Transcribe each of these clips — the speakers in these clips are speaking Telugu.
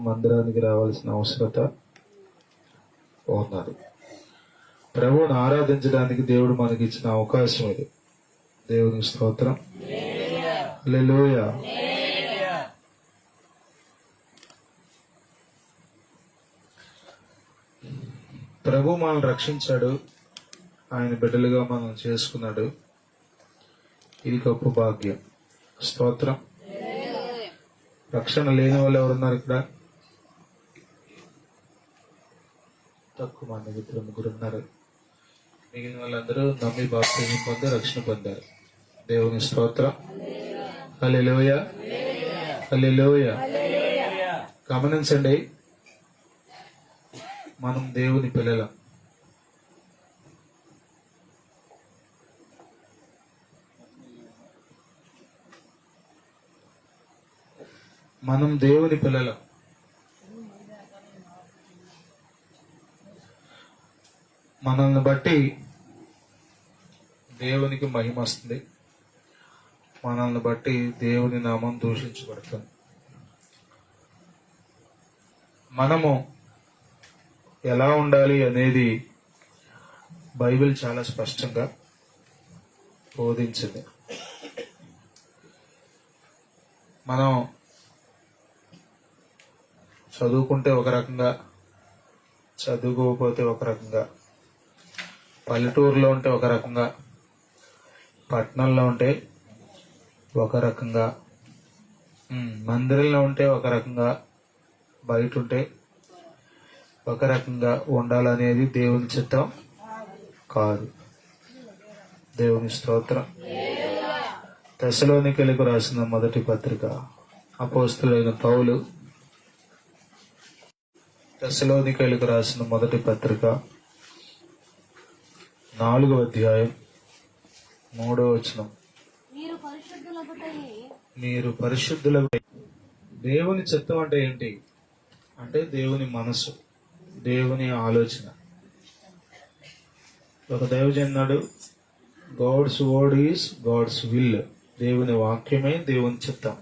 మందిరానికి రావాల్సిన అవసరత ఉన్నది. ప్రభువును ఆరాధించడానికి దేవుడు మనకి ఇచ్చిన అవకాశం ఇది. దేవునికి స్తోత్రం. హల్లెలూయా. ప్రభు మనల్ని రక్షించాడు, ఆయన బిడ్డలుగా మనం చేసుకున్నాడు. ఇది గొప్ప భాగ్యం. స్తోత్రం. రక్షణ లేని వాళ్ళు ఎవరున్నారు ఇక్కడ? తక్కువ మంది, ఇద్దరు ముగ్గురు ఉన్నారు. మిగిలిన వాళ్ళందరూ నమ్మి బాప్తిజం పొంది రక్షణ పొందారు. దేవుని స్తోత్రం. హల్లెలూయా, హల్లెలూయా. గమనించండి, మనం దేవుని పిల్లలం. మనం దేవుని పిల్లలం. మనల్ని బట్టి దేవునికి మహిమ వస్తుంది, మనల్ని బట్టి దేవుని నామం దూషించబడుతుంది. మనము ఎలా ఉండాలి అనేది బైబిల్ చాలా స్పష్టంగా బోధించింది. మనం చదువుకుంటే ఒక రకంగా, చదువుకోకపోతే ఒక రకంగా, పల్లెటూరులో ఉంటే ఒక రకంగా, పట్టణంలో ఉంటే ఒక రకంగా, మందిరంలో ఉంటే ఒక రకంగా, బయట ఉంటే ఒక రకంగా ఉండాలనేది దేవుని చిత్తం కాదు. దేవుని స్తోత్రం. తెస్సలోనికీయులకు రాసిన మొదటి పత్రిక, అపోస్తలుడైన పౌలు తెస్సలోనికీయులకు రాసిన మొదటి పత్రిక 4వ అధ్యాయం 3వ వచనం. మీరు పరిశుద్ధులగుటయే. దేవుని చిత్తం అంటే ఏంటి అంటే దేవుని మనసు, దేవుని ఆలోచన. ఒక దైవజనుడు, God's word is God's will. దేవుని వాక్యమే దేవుని చిత్తం.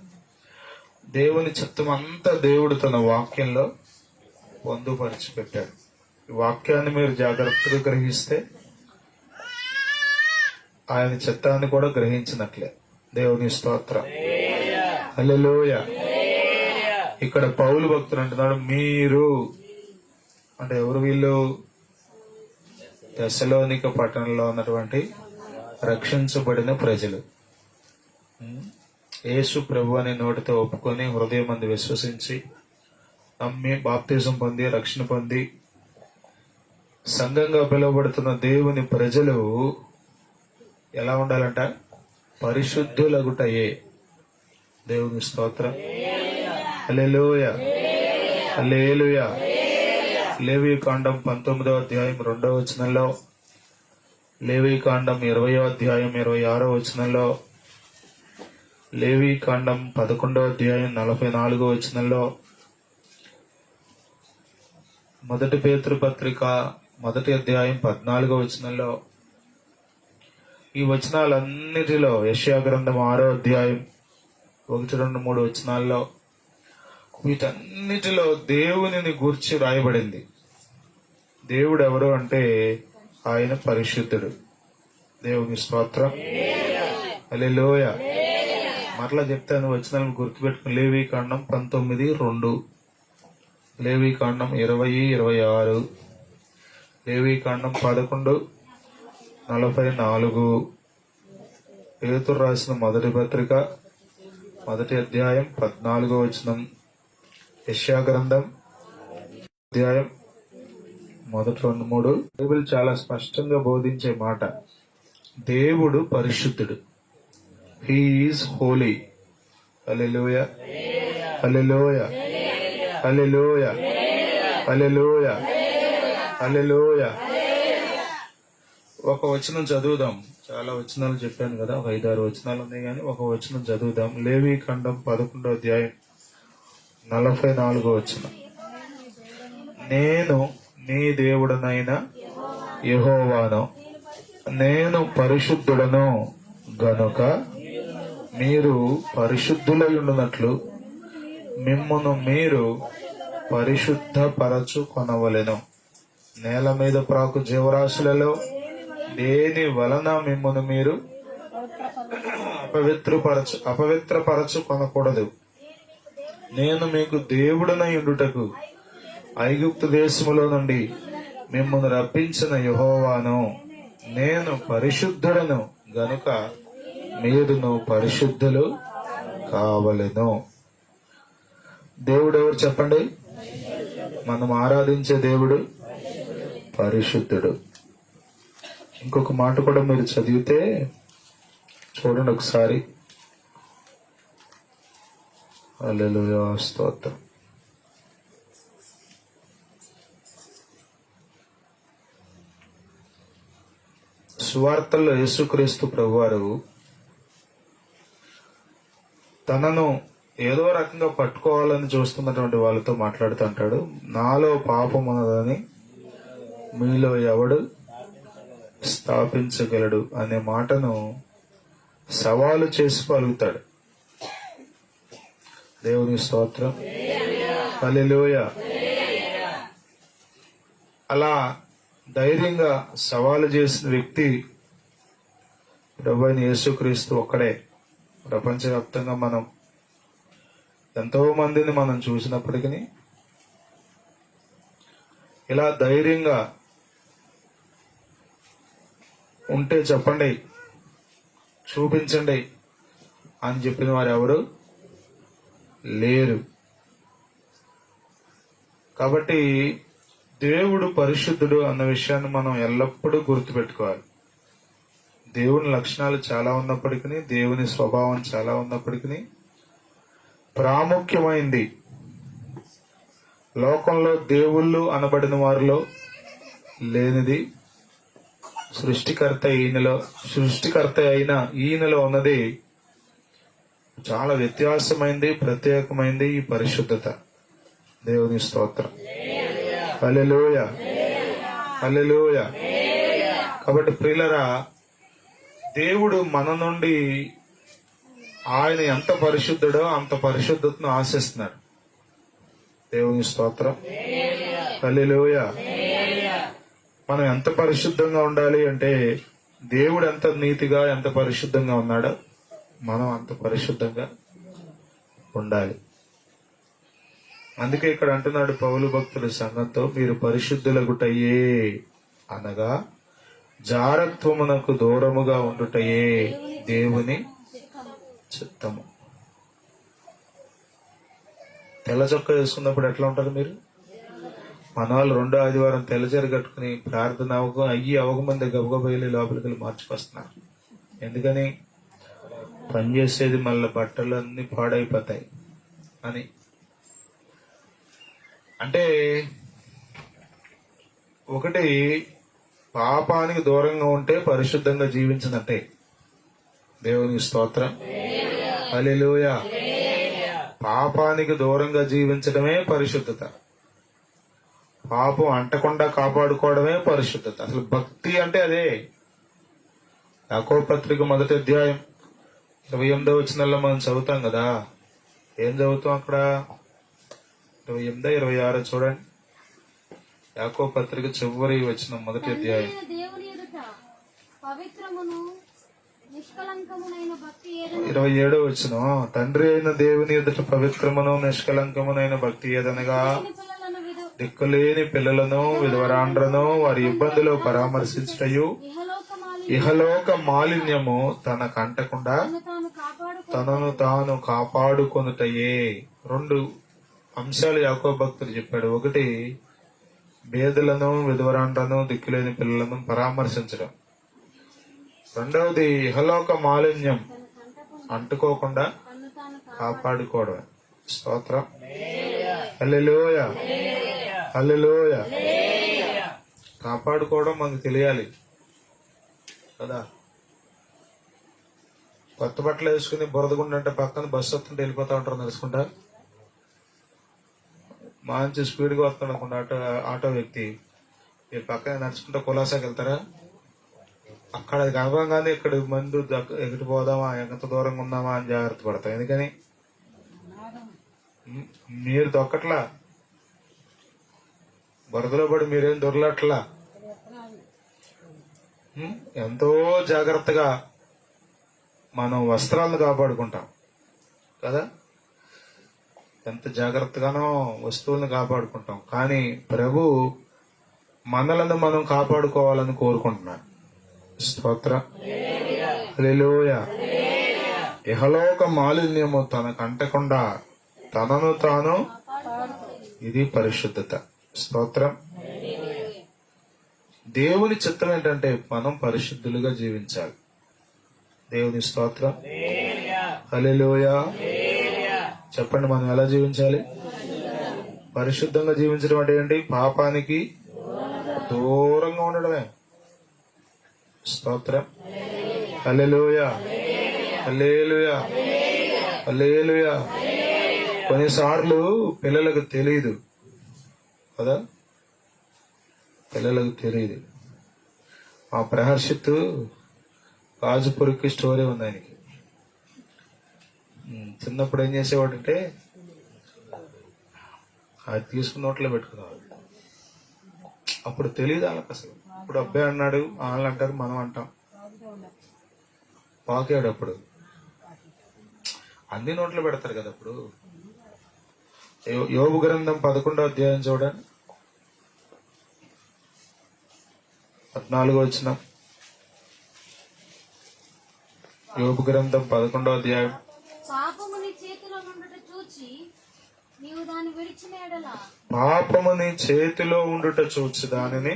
దేవుని చిత్తం అంతా దేవుడు తన వాక్యంలో పొందుపరిచి పెట్టాడు. ఈ వాక్యాన్ని మీరు జాగ్రత్తగా గ్రహిస్తే ఆయన చిత్తాన్ని కూడా గ్రహించినట్లే. దేవుని స్తోత్రం. హల్లెలూయా. ఇక్కడ పౌలు భక్తుడు అంటున్నాడు, మీరు అంటే ఎవరు వీళ్ళు? తెస్సలోనిక పట్టణంలో ఉన్నటువంటి రక్షించబడిన ప్రజలు. యేసు ప్రభు అనే నోటితో ఒప్పుకొని హృదయమందు విశ్వసించి నమ్మి బాప్తిజం పొంది రక్షణ పొంది సంఘంగా పిలువబడుతున్న దేవుని ప్రజలు ఎలా ఉండాలంట? పరిశుద్ధులగుటయే. దేవుని స్తోత్రం. హల్లెలూయా, హల్లెలూయా. లేవీకాండం 19వ అధ్యాయం 2వ వచనంలో, లేవీకాండం 20వ అధ్యాయం 26వ వచనంలో, లేవీకాండం 11వ అధ్యాయం 44వ వచనంలో, మొదటి పేతురు పత్రిక 1వ అధ్యాయం 14వ వచనంలో, ఈ వచనాలన్నిటిలో యెషయా గ్రంథం 6వ అధ్యాయం 1, 2, 3 వచనాల్లో వీటన్నిటిలో దేవునిని గూర్చి రాయబడింది. దేవుడు ఎవరు అంటే ఆయన పరిశుద్ధుడు. దేవుని స్తోత్రం. హల్లెలూయా. మరలా చెప్తాను, వచనాలను గుర్తుపెట్టుకుని. లేవీకాండం 19:2, లేవీకాండం 20:26, లేవీకాండం 11:44, పేతురు రాసిన మొదటి పత్రిక 1వ అధ్యాయం 14వ వచనం, యెషయా గ్రంథం అధ్యాయం 1, 2, 3. బైబిల్ చాలా స్పష్టంగా బోధించే మాట, దేవుడు పరిశుద్ధుడు. He is holy. హల్లెలూయా, హల్లెలూయా, హల్లెలూయా, హల్లెలూయా, హల్లెలూయా. ఒక వచనం చదువుదాం. చాలా వచనాలు చెప్పాను కదా, ఒక 5-6 వచనాలు ఉన్నాయి, కానీ ఒక వచనం చదువుదాం. లేవీకాండం 11వ అధ్యాయం 44వ వచనం. నేను నీ దేవుడనైన యెహోవాను, నేను పరిశుద్ధుడను గనుక మీరు పరిశుద్ధులై ఉండునట్లు మిమ్మును మీరు పరిశుద్ధపరచు కొనవలెను. నేల మీద ప్రాకు జీవరాశులలో దేని వలన మిమ్మల్ని మీరు అపవిత్రపరచు కొనకూడదు. నేను మీకు దేవుడనై ఉండుటకు ఐగుప్తు దేశములో నుండి మిమ్మల్ని రప్పించిన యెహోవాను. నేను పరిశుద్ధుడను గనుక మీరును పరిశుద్ధులు కావలెను. దేవుడు ఎవరు చెప్పండి? మనం ఆరాధించే దేవుడు పరిశుద్ధుడు. ఇంకొక మాట కూడా మీరు చదివితే చూడండి ఒకసారి. హల్లెలూయా, స్తోత్రం. సువార్తల్లో యేసుక్రీస్తు ప్రభువారు తనను ఏదో రకంగా పట్టుకోవాలని చూస్తున్నటువంటి వాళ్ళతో మాట్లాడుతూ అంటాడు, నాలో పాపం ఉన్నదని మీలో ఎవడు స్థాపించగలడు అనే మాటను సవాలు చేసి పలుకుతాడు. దేవుని స్తోత్రం, హల్లెలూయా. అలా ధైర్యంగా సవాలు చేసిన వ్యక్తి ప్రభువైన యేసుక్రీస్తు ఒక్కడే. ప్రపంచవ్యాప్తంగా మనం ఎంతో మందిని మనం చూసినప్పటికీ ఇలా ధైర్యంగా ఉంటే చెప్పండి, చూపించండి అని చెప్పిన వారు ఎవరు లేరు. కాబట్టి దేవుడు పరిశుద్ధుడు అన్న విషయాన్ని మనం ఎల్లప్పుడూ గుర్తుపెట్టుకోవాలి. దేవుని లక్షణాలు చాలా ఉన్నప్పటికీ, దేవుని స్వభావం చాలా ఉన్నప్పటికీ, ప్రాముఖ్యమైంది లోకంలో దేవుళ్ళు అనబడిన వారిలో లేనిది సృష్టికర్త అయిన ఈయనలో ఉన్నది చాలా వ్యత్యాసమైంది, ప్రత్యేకమైంది ఈ పరిశుద్ధత. దేవుని స్తోత్రం, హల్లెలూయా, హల్లెలూయా. కాబట్టి ప్రియులరా, దేవుడు మన నుండి ఆయన ఎంత పరిశుద్ధుడో అంత పరిశుద్ధతను ఆశిస్తున్నాడు. దేవుని స్తోత్రం, హల్లెలూయా. మనం ఎంత పరిశుద్ధంగా ఉండాలి అంటే, దేవుడు ఎంత నీతిగా ఎంత పరిశుద్ధంగా ఉన్నాడో మనం అంత పరిశుద్ధంగా ఉండాలి. అందుకే ఇక్కడ అంటున్నాడు పౌలు భక్తుల సంఘంతో, మీరు పరిశుద్ధులగుటయే అనగా జారత్వమునకు దూరముగా ఉండుటయే దేవుని చిత్తము. తెల్ల చొక్క వేసుకున్నప్పుడు ఎట్లా ఉంటారు మీరు? మన వాళ్ళు 2వ ఆదివారం తెల్లచీర కట్టుకుని ప్రార్థన అవకమంది గబగబయలు లోపలికి వెళ్ళి మార్చుకొస్తున్నారు. ఎందుకని? పనిచేసేది మళ్ళీ బట్టలు అన్ని పాడైపోతాయి అని. అంటే ఒకటి, పాపానికి దూరంగా ఉంటే పరిశుద్ధంగా జీవించినట్టే. దేవుని స్తోత్రం, హల్లెలూయా. పాపానికి దూరంగా జీవించడమే పరిశుద్ధత. పాపం అంటకుండా కాపాడుకోవడమే పరిశుద్ధత. అసలు భక్తి అంటే అదే. యాకోబు పత్రిక 1వ అధ్యాయం 28వ వచనంలో మనం చదువుతాం కదా. ఏం చదువుతాం అక్కడ? 28, 26 చూడండి. యాకోబు పత్రిక చివరి వచనం 1వ అధ్యాయం. 27వ వచనం. తండ్రి అయిన దేవుని ఎదుట పవిత్రమును నిష్కలంకమునైన భక్తి ఏదనగా దిక్కులేని పిల్లలను విధవరాండ్రను వారి ఇబ్బందులు పరామర్శించటయు ఇహలోక మాలిన్యము తనకంటకుండా తనను తాను కాపాడుకొనుటయే. 2 అంశాలు యాకోబు భక్తుడు చెప్పాడు. ఒకటి, బేదలను విధవరాండ్రను దిక్కులేని పిల్లలను పరామర్శించడం. రెండవది, ఇహలోక మాలిన్యం అంటుకోకుండా కాపాడుకోవడం. స్తోత్రం, హల్లెలూయా, హల్లెలూయా. కాపాడుకోవడం మనకు తెలియాలి కదా. కొత్త బట్టలు వేసుకుని బురదగుండంటే పక్కన బస్సు వస్తుంటే వెళ్ళిపోతా ఉంటారు నడుచుకుంటా. మంచి స్పీడ్గా వస్తాడు అనుకుంటా ఆటో వ్యక్తి, ఈ పక్కన నడుచుకుంటా కులాసాకి వెళ్తారా? అక్కడ కనపడంగానే ఇక్కడ మందు ఎక్కడికి పోదామా, ఎంత దూరంగా ఉందామా అని జాగ్రత్త పడతాం. ఎందుకని? మీరు దొక్కట్లా, బురదలో పడి మీరేం దొరలట్లా. ఎంతో జాగ్రత్తగా మనం వస్త్రాలను కాపాడుకుంటాం కదా, ఎంత జాగ్రత్తగానో వస్తువులను కాపాడుకుంటాం. కానీ ప్రభు మనలను మనం కాపాడుకోవాలని కోరుకుంటున్నాడు. స్తోత్రం. హల్లెలూయా. ఇహలోక మాలిన్యము తనకు అంటకుండా తనను తాను, ఇది పరిశుద్ధత. స్తోత్రం. దేవుని చిత్తం ఏంటంటే మనం పరిశుద్ధులుగా జీవించాలి. దేవుని స్తోత్రం. హల్లెలూయా. చెప్పండి, మనం ఎలా జీవించాలి? పరిశుద్ధంగా జీవించడం అంటే ఏంటి? పాపానికి దూరంగా ఉండడమే. స్తోత్రం. హల్లెలూయా. హల్లెలూయా. హల్లెలూయా. కొన్నిసార్లు పిల్లలకు తెలియదు కదా, పిల్లలకు తెలియదు. మా ప్రహర్షిత్ గాజుపురికి స్టోరీ ఉంది ఆయనకి. చిన్నప్పుడు ఏం చేసేవాడంటే అది తీసుకున్న నోట్లో పెట్టుకునేవాడు. అప్పుడు తెలియదు వాళ్ళకి అసలు. ఇప్పుడు అబ్బాయి అన్నాడు, వాళ్ళు అంటారు, మనం అంటాం. పాకాడు అప్పుడు అన్ని నోట్లో పెడతారు కదా. అప్పుడు యోబు గ్రంథం 11వ అధ్యాయం చూడండి, 14వ వచనం. యోబు గ్రంథం 11వ అధ్యాయం. పాపము నీ చేతిలో ఉండుట చూచి నీవు దాన్ని విడిచిన ఎడల, పాపము నీ చేతిలో ఉండుట చూచి దానిని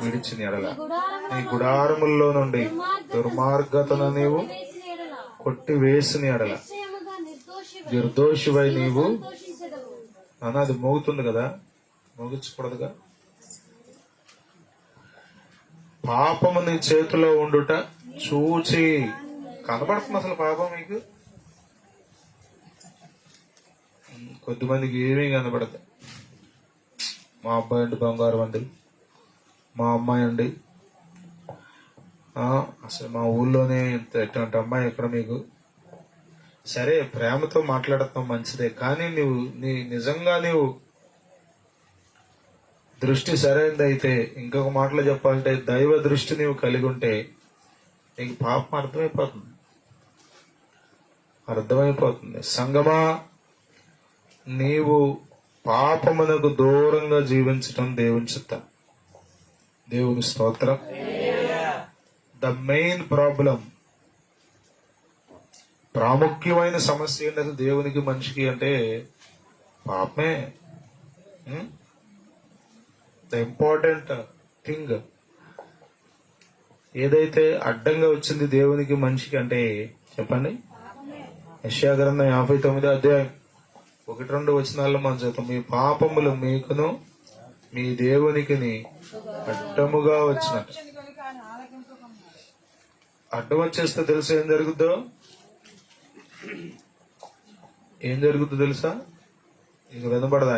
విడిచిన ఎడల, నీ గుడారముల్లో నుండి దుర్మార్గతను నీవు వేసిన ఎడల కొట్టి వేసిన ఎడల నిశ్చయముగా నిర్దోషివై నీవు. సంతోషించెదవు. నాన్న అది మోగుతుంది కదా, మోగించకూడదుగా. పాపము నీ చేతిలో ఉండుట చూచి, కనబడుతుంది అసలు పాపం మీకు? కొద్దిమందికి ఏమీ కనబడదు. మా అబ్బాయి అండి బంగారం అండి, మా అమ్మాయి అండి, అసలు మా ఊళ్ళోనే ఎటువంటి అమ్మాయి ఎక్కడ మీకు? సరే, ప్రేమతో మాట్లాడతాం మంచిదే, కానీ నిజంగా నీవు దృష్టి సరైనదైతే, ఇంకొక మాటలో చెప్పాలంటే దైవ దృష్టి నీవు కలిగి ఉంటే నీకు పాపం అర్థమైపోతుంది. సంగమా, నీవు పాపమునకు దూరంగా జీవించటం దేవుని చిత్తం. దేవుని స్తోత్రం. ద మెయిన్ ప్రాబ్లం, ప్రాముఖ్యమైన సమస్య ఏంటంటే దేవునికి మనిషికి అంటే పాపమే. ద ఇంపార్టెంట్ థింగ్ ఏదైతే అడ్డంగా వచ్చింది దేవునికి మనిషికి అంటే చెప్పండి. యెషయా గ్రంథం 59వ అధ్యాయం 1-2 వచనాల్లో మనం చదువుతాం. మీ పాపములు మీకును మీ దేవునికి అడ్డముగా వచ్చినట్టు. అడ్డం వచ్చేస్తే తెలుసా ఏం జరుగుద్దో? తెలుసా? ఇక వినపడదా?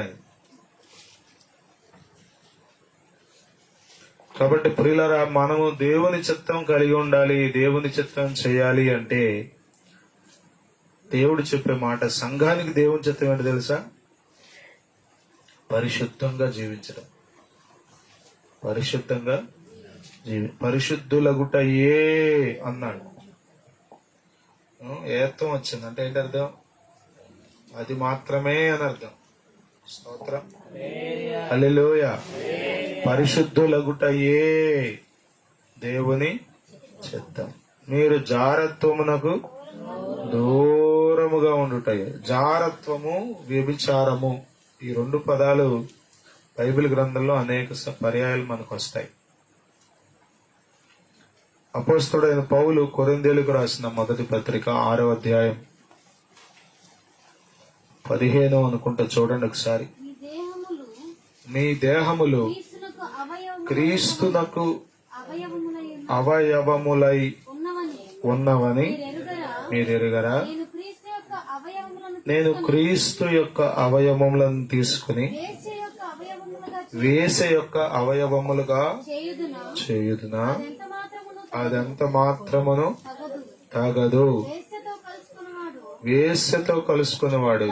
కాబట్టి ప్రియులారా, మనము దేవుని చిత్తం కలిగి ఉండాలి. దేవుని చిత్తం చేయాలి అంటే దేవుడు చెప్పే మాట, సంఘానికి దేవుని చిత్తం ఏంటి తెలుసా? పరిశుద్ధంగా జీవించడం. పరిశుద్ధంగా పరిశుద్ధులగుట ఏ అన్నాడు. ఏత్వం వచ్చింది అంటే ఏంటి అర్థం? అది మాత్రమే అని అర్థం. స్తోత్రం. హల్లెలూయా. పరిశుద్ధులగుట ఏ దేవుని చిత్తం. మీరు జారత్వమునకు దూరముగా ఉండుట. జారత్వము, వ్యభిచారము, ఈ 2 పదాలు బైబిల్ గ్రంథంలో అనేక పర్యాయాలు మనకు వస్తాయి. అపోస్తలుడైన పౌలు కొరింథీయులకు రాసిన మొదటి పత్రిక 6వ అధ్యాయం 15 అనుకుంటా, చూడండి ఒకసారి. మీ దేహములు క్రీస్తునకు అవయవములై ఉన్నవని మీరెరుగరా? నేను క్రీస్తు యొక్క అవయవములను తీసుకుని వేసే యొక్క అవయవములుగా చేయుదునా? అదంత మాత్రమును తగదు. వేశ్యతో కలుసుకునేవాడు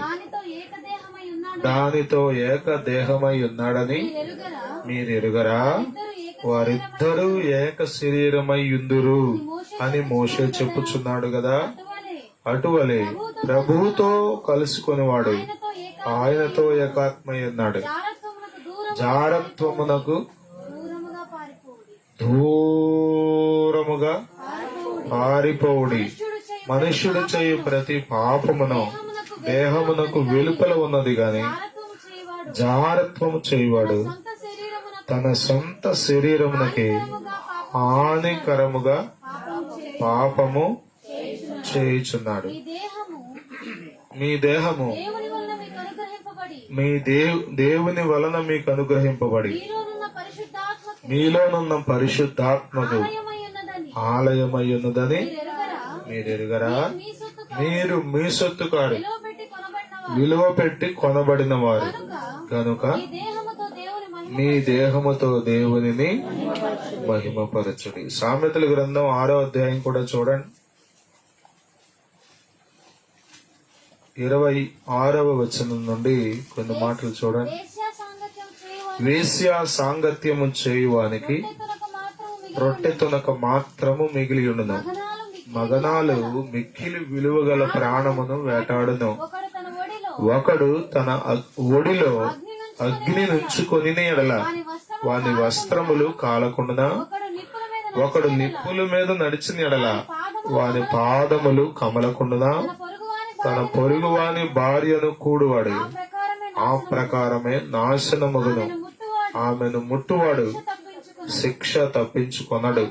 దానితో ఏక దేహమై ఉన్నాడని మీరెరుగరా? మీరెరుగరా? ఇద్దరు ఏక వారిద్దరూ ఏక శరీరమై యుందురు అని మోషే చెప్పుచున్నాడు కదా. అటువలే అటువలే ప్రభువుతో కలుసుకొనివాడు ఆయనతో ఏక ఆయనతో ఏకాత్మై ఉన్నాడు. జారత్వమునకు జారత్వమునకు దూరముగా పారిపోవుడి. దూరముగా పారిపోవుడి. మనుష్యుడు చేయు ప్రతి పాపమును దేహమునకు వెలుపల ఉన్నది గాని జారత్వము చేయవాడు జారత్వము చేయువాడు సొంత శరీరమునకు తన సొంత శరీరమునకి హానికరముగా పాపము చేయుచున్నాడు. మీ దేహము మీ దేహము దేవుని వలన మీకు అనుగ్రహింపబడి దేవుని వలన మీకు అనుగ్రహింపబడి మీలోనున్న పరిశుద్ధాత్మకు మీలోనున్న పరిశుద్ధాత్మకు ఆలయమై ఉన్నదని ఆలయమై ఉన్నదని మీరెరుగరా? మీరెరుగరా? మీ సొత్తు మీరు మీ సొత్తు కారు పెట్టి కొనబడిన విలువ పెట్టి కొనబడిన వారు కనుక మీ దేహముతో దేవుని మహిమ మీ దేహముతో దేవునిని మహిమపరచుడి. సామెతల గ్రంథం 6వ అధ్యాయం కూడా చూడండి. 26వ వచనం నుండి కొన్ని మాటలు చూడండి. వేశ్యా సాంగత్యం చేయవారు వేశ్యా సాంగత్యము చేయువానికి రొట్టె తునక మాత్రము మిగిలి ఉండును. మగనాలు మిక్కిలి విలువగల ప్రాణమును వేటాడును. ఒకడు తన ఒడిలో ఒడిలో అగ్ని నుంచుకొని ఎడల వాని వస్త్రములు కాలకుండునా. ఒకడు నిప్పుల మీద నడిచిన ఎడల వాని పాదములు కమలకుండునా. తన పొరుగువాని భార్యను కూడువాడు ఆ ప్రకారమే నాశనమగును. ఆమెను ముట్టువాడు శిక్ష తప్పించుకొనడు.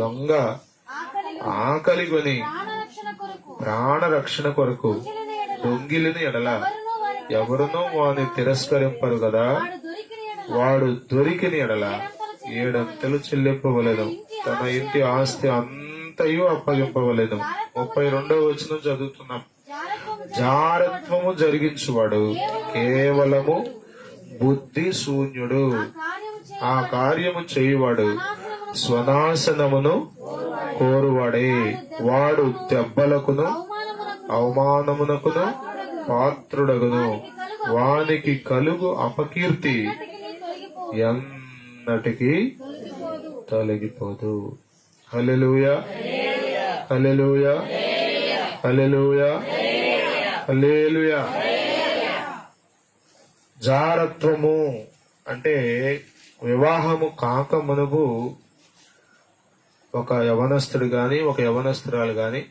దొంగ ఆకలిగొని ప్రాణరక్షణ కొరకు దొంగిలిని ఎడల ఎవరునో వాని తిరస్కరింపరు కదా. వాడు దొరికిన ఎడల 7 అంతలు చెల్లింపవలెను. తన ఇంటి ఆస్తి అంతయు అప్పగింపవలెను. 32వ వచనం చదువుతున్నాం. జారత్వము జరిగించువాడు కేవలము బుద్ధి శూన్యుడు. ఆ కార్యము చేయువాడు స్వనాశనమును కోరువాడే. వాడు దెబ్బలకును అవమానమునకును పాత్రుడగును. వానికి కలుగు అపకీర్తి ఎన్నటికీ తొలగిపోదు. హల్లెలూయా, హల్లెలూయా, హల్లెలూయా, హల్లెలూయా. జారత్వము అంటే వివాహము కాక మునుపు ఒక యవనస్తుడు గాని ఒక యవనస్తురాలు గాని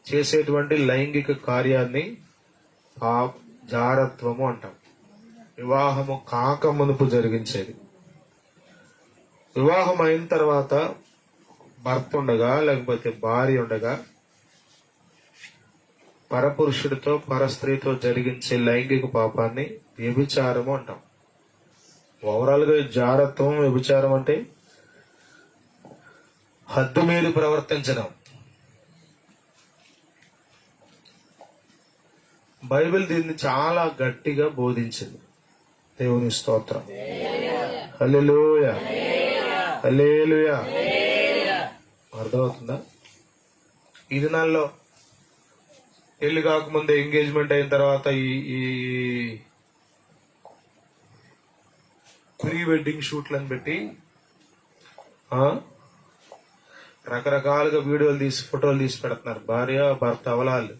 చేసేటువంటి లైంగిక కార్యాన్ని జారత్వము అంటాం. వివాహము కాక మునుపు జరిగించేది. వివాహం అయిన తర్వాత భర్త ఉండగా లేకపోతే భార్య ఉండగా పరపురుషుడితో పరస్త్రీతో జరిగించే లైంగిక పాపాన్ని వ్యభిచారము అంటాం. ఓవరాల్ గా జారత్వం వ్యభిచారం అంటే హద్దు మీద ప్రవర్తించడం. బైబిల్ దీన్ని చాలా గట్టిగా బోధించింది. దేవుని స్తోత్రం. హల్లెలూయా, హల్లెలూయా. అర్థమవుతుందా? ఈ దినాల్లో పెళ్లి కాకముందే ఎంగేజ్మెంట్ అయిన తర్వాత ఈ ప్రీ వెడ్డింగ్ షూట్లను పెట్టి రకరకాలుగా వీడియోలు తీసి ఫోటోలు తీసి పెడుతున్నారు భార్య భర్త అవలాలు.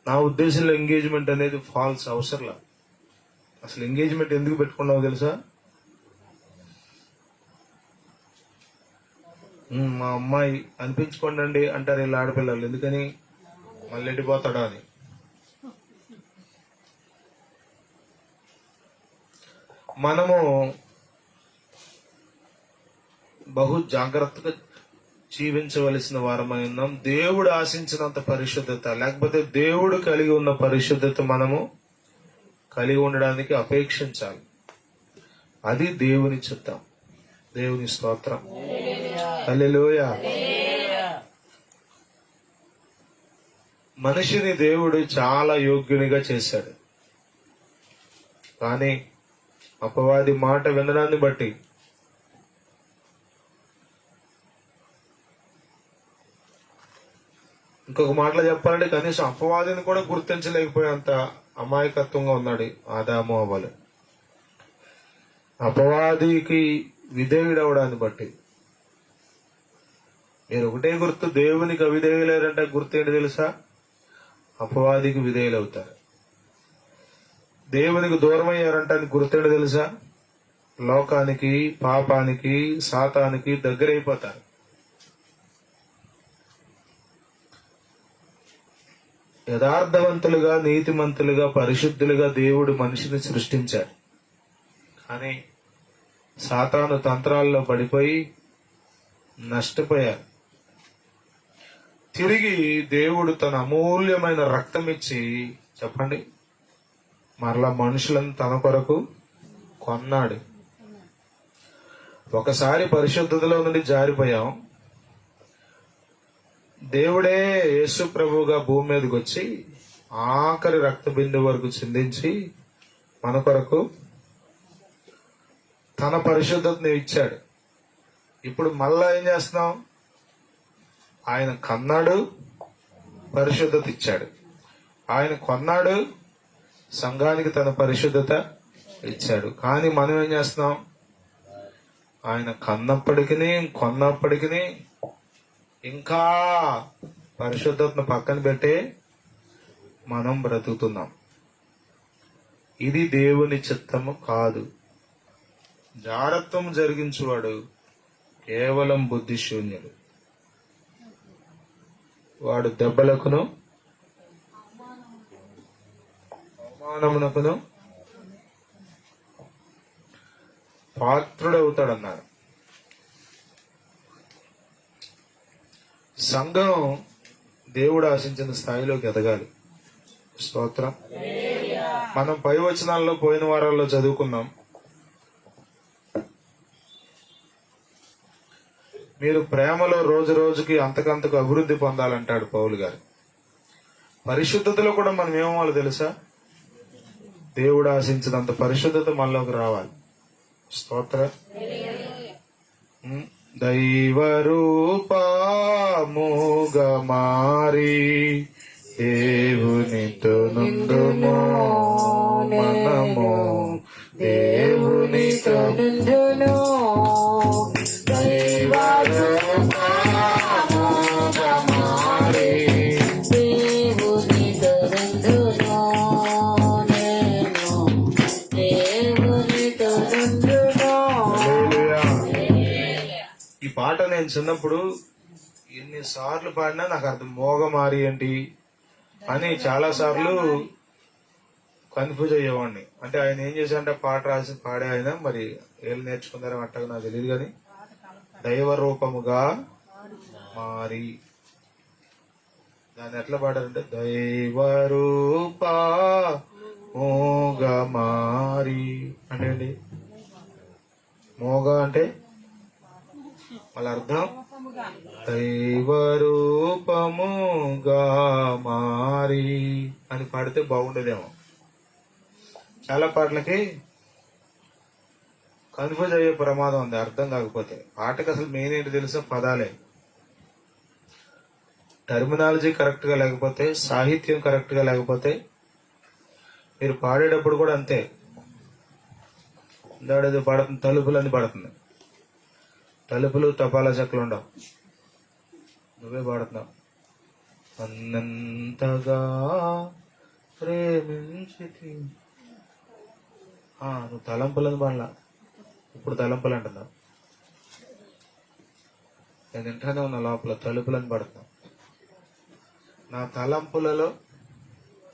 నా ఉద్దేశంలో ఎంగేజ్మెంట్ అనేది ఫాల్స్, అవసరంలా. అసలు ఎంగేజ్మెంట్ ఎందుకు పెట్టుకున్నావు తెలుసా? మా అమ్మాయి అనిపించుకోండి అంటారు వీళ్ళు ఆడపిల్లలు. ఎందుకని? మళ్ళీ వెళ్ళిపోతాడా అని. మనము బహు జాగ్రత్తగా జీవించవలసిన వారమై ఉన్నాం. దేవుడు ఆశించినంత పరిశుద్ధత, లేకపోతే దేవుడు కలిగి ఉన్న పరిశుద్ధత మనము కలిగి ఉండడానికి అపేక్షించాలి. అది దేవుని చిత్తం. దేవుని స్తోత్రం. హల్లెలూయా. మనిషిని దేవుడు చాలా యోగ్యునిగా చేశాడు. కానీ అపవాది మాట వినడాన్ని బట్టి ఇంకొక మాటలో చెప్పాలంటే కనీసం అపవాదిని కూడా గుర్తించలేకపోయేంత అమాయకత్వంగా ఉన్నాడు ఆదాము అవ్వలు. అపవాదికి విధేయుడవడాన్ని బట్టి మీరు ఒకటే గుర్తు, దేవునికి అవిధేయులేరంటే గుర్తు ఏంటి తెలుసా? అపవాదికి విధేయులవుతారు. దేవునికి దూరం అయ్యారంటే అది గుర్తేంటి తెలుసా? లోకానికి, పాపానికి, సాతానికి దగ్గరైపోతారు. యథార్థవంతులుగా, నీతిమంతులుగా, పరిశుద్ధులుగా దేవుడు మనిషిని సృష్టించాడు. కానీ సాతాను తంత్రాల్లో పడిపోయి నష్టపోయారు. తిరిగి దేవుడు తన అమూల్యమైన రక్తం ఇచ్చి, చెప్పండి, మరలా మనుషులను తన కొరకు కొన్నాడు. ఒకసారి పరిశుద్ధతలో నుండి జారిపోయాం. దేవుడే యేసు ప్రభువుగా భూమి మీదకి వచ్చి ఆఖరి రక్త బిందు వరకు చిందించి మన కొరకు తన పరిశుద్ధతని ఇచ్చాడు. ఇప్పుడు మళ్ళా ఏం చేస్తున్నాం? ఆయన కన్నాడు, పరిశుద్ధత ఇచ్చాడు. ఆయన కొన్నాడు, సంఘానికి తన పరిశుద్ధత ఇచ్చాడు. కానీ మనం ఏం చేస్తున్నాం? ఆయన కన్నప్పటికీ, కొన్నప్పటికీ ఇంకా పరిశుద్ధతను పక్కన పెట్టే మనం బ్రతుకుతున్నాం. ఇది దేవుని చిత్తము కాదు. జారత్వం జరిగించువాడు కేవలం బుద్ధిశూన్యుడు. వాడు దెబ్బలకును అవమానమునకును పాత్రుడవుతాడన్నారు. సంఘం దేవుడు ఆశించిన స్థాయిలోకి ఎదగాలి. స్తోత్రం. మనం పై వచనాల్లో పోయిన వారాల్లో చదువుకున్నాం. మీరు ప్రేమలో రోజు రోజుకి అంతకంతకు అభివృద్ధి పొందాలంటాడు పౌలు గారు. పరిశుద్ధతలో కూడా మనం ఏమవ్వాలి తెలుసా? దేవుడు ఆశించినంత పరిశుద్ధత మనలోకి రావాలి. స్తోత్ర. దైవరూపముగా మారి దేవునితో నుండుము మనము, దేవునితో నుండును. దైవరూపముగా మారి దేవునితో నుండును నేను, దేవునితో నుండును. ఈ పాట నేను చిన్నప్పుడు ఎన్నిసార్లు పాడినా నాకు అర్థం మోగమారి ఏంటి అని చాలా సార్లు కన్ఫ్యూజ్ అయ్యేవాడిని. అంటే ఆయన ఏం చేశాడంటే పాట రాసి పాడే ఆయన, మరి ఏళ్ళు నేర్చుకున్నారో అట్టగా నాకు తెలియదు. కానీ దైవ రూపముగా మారి, దాన్ని ఎట్లా పాడారంటే దైవ రూపముగా మారి అంటే అండి. మోగ అంటే వాళ్ళ అర్థం దైవ రూపముగా మారి అని పాడితే బాగుండేదేమో. చాలా పాటలకి కన్ఫ్యూజ్ అయ్యే ప్రమాదం ఉంది అర్థం కాకపోతే. పాటకు అసలు మెయిన్ ఏంటి తెలుసా? పదాలే. టర్మినాలజీ కరెక్ట్ గా లేకపోతే, సాహిత్యం కరెక్ట్ గా లేకపోతే మీరు పాడేటప్పుడు కూడా అంతే. దాడేది పాడుతుంది, తలుపులని పాడుతుంది. తలుపులు తపాలా చెక్కలు ఉండవు, నువ్వే పాడుతున్నావు. అన్నంతగా ప్రేమించి నువ్వు తలంపులని పాడలా, ఇప్పుడు తలంపులు అంటున్నావు. నేను ఇంటానే ఉన్నా లోపల తలుపులని పడుతున్నా. నా తలంపులలో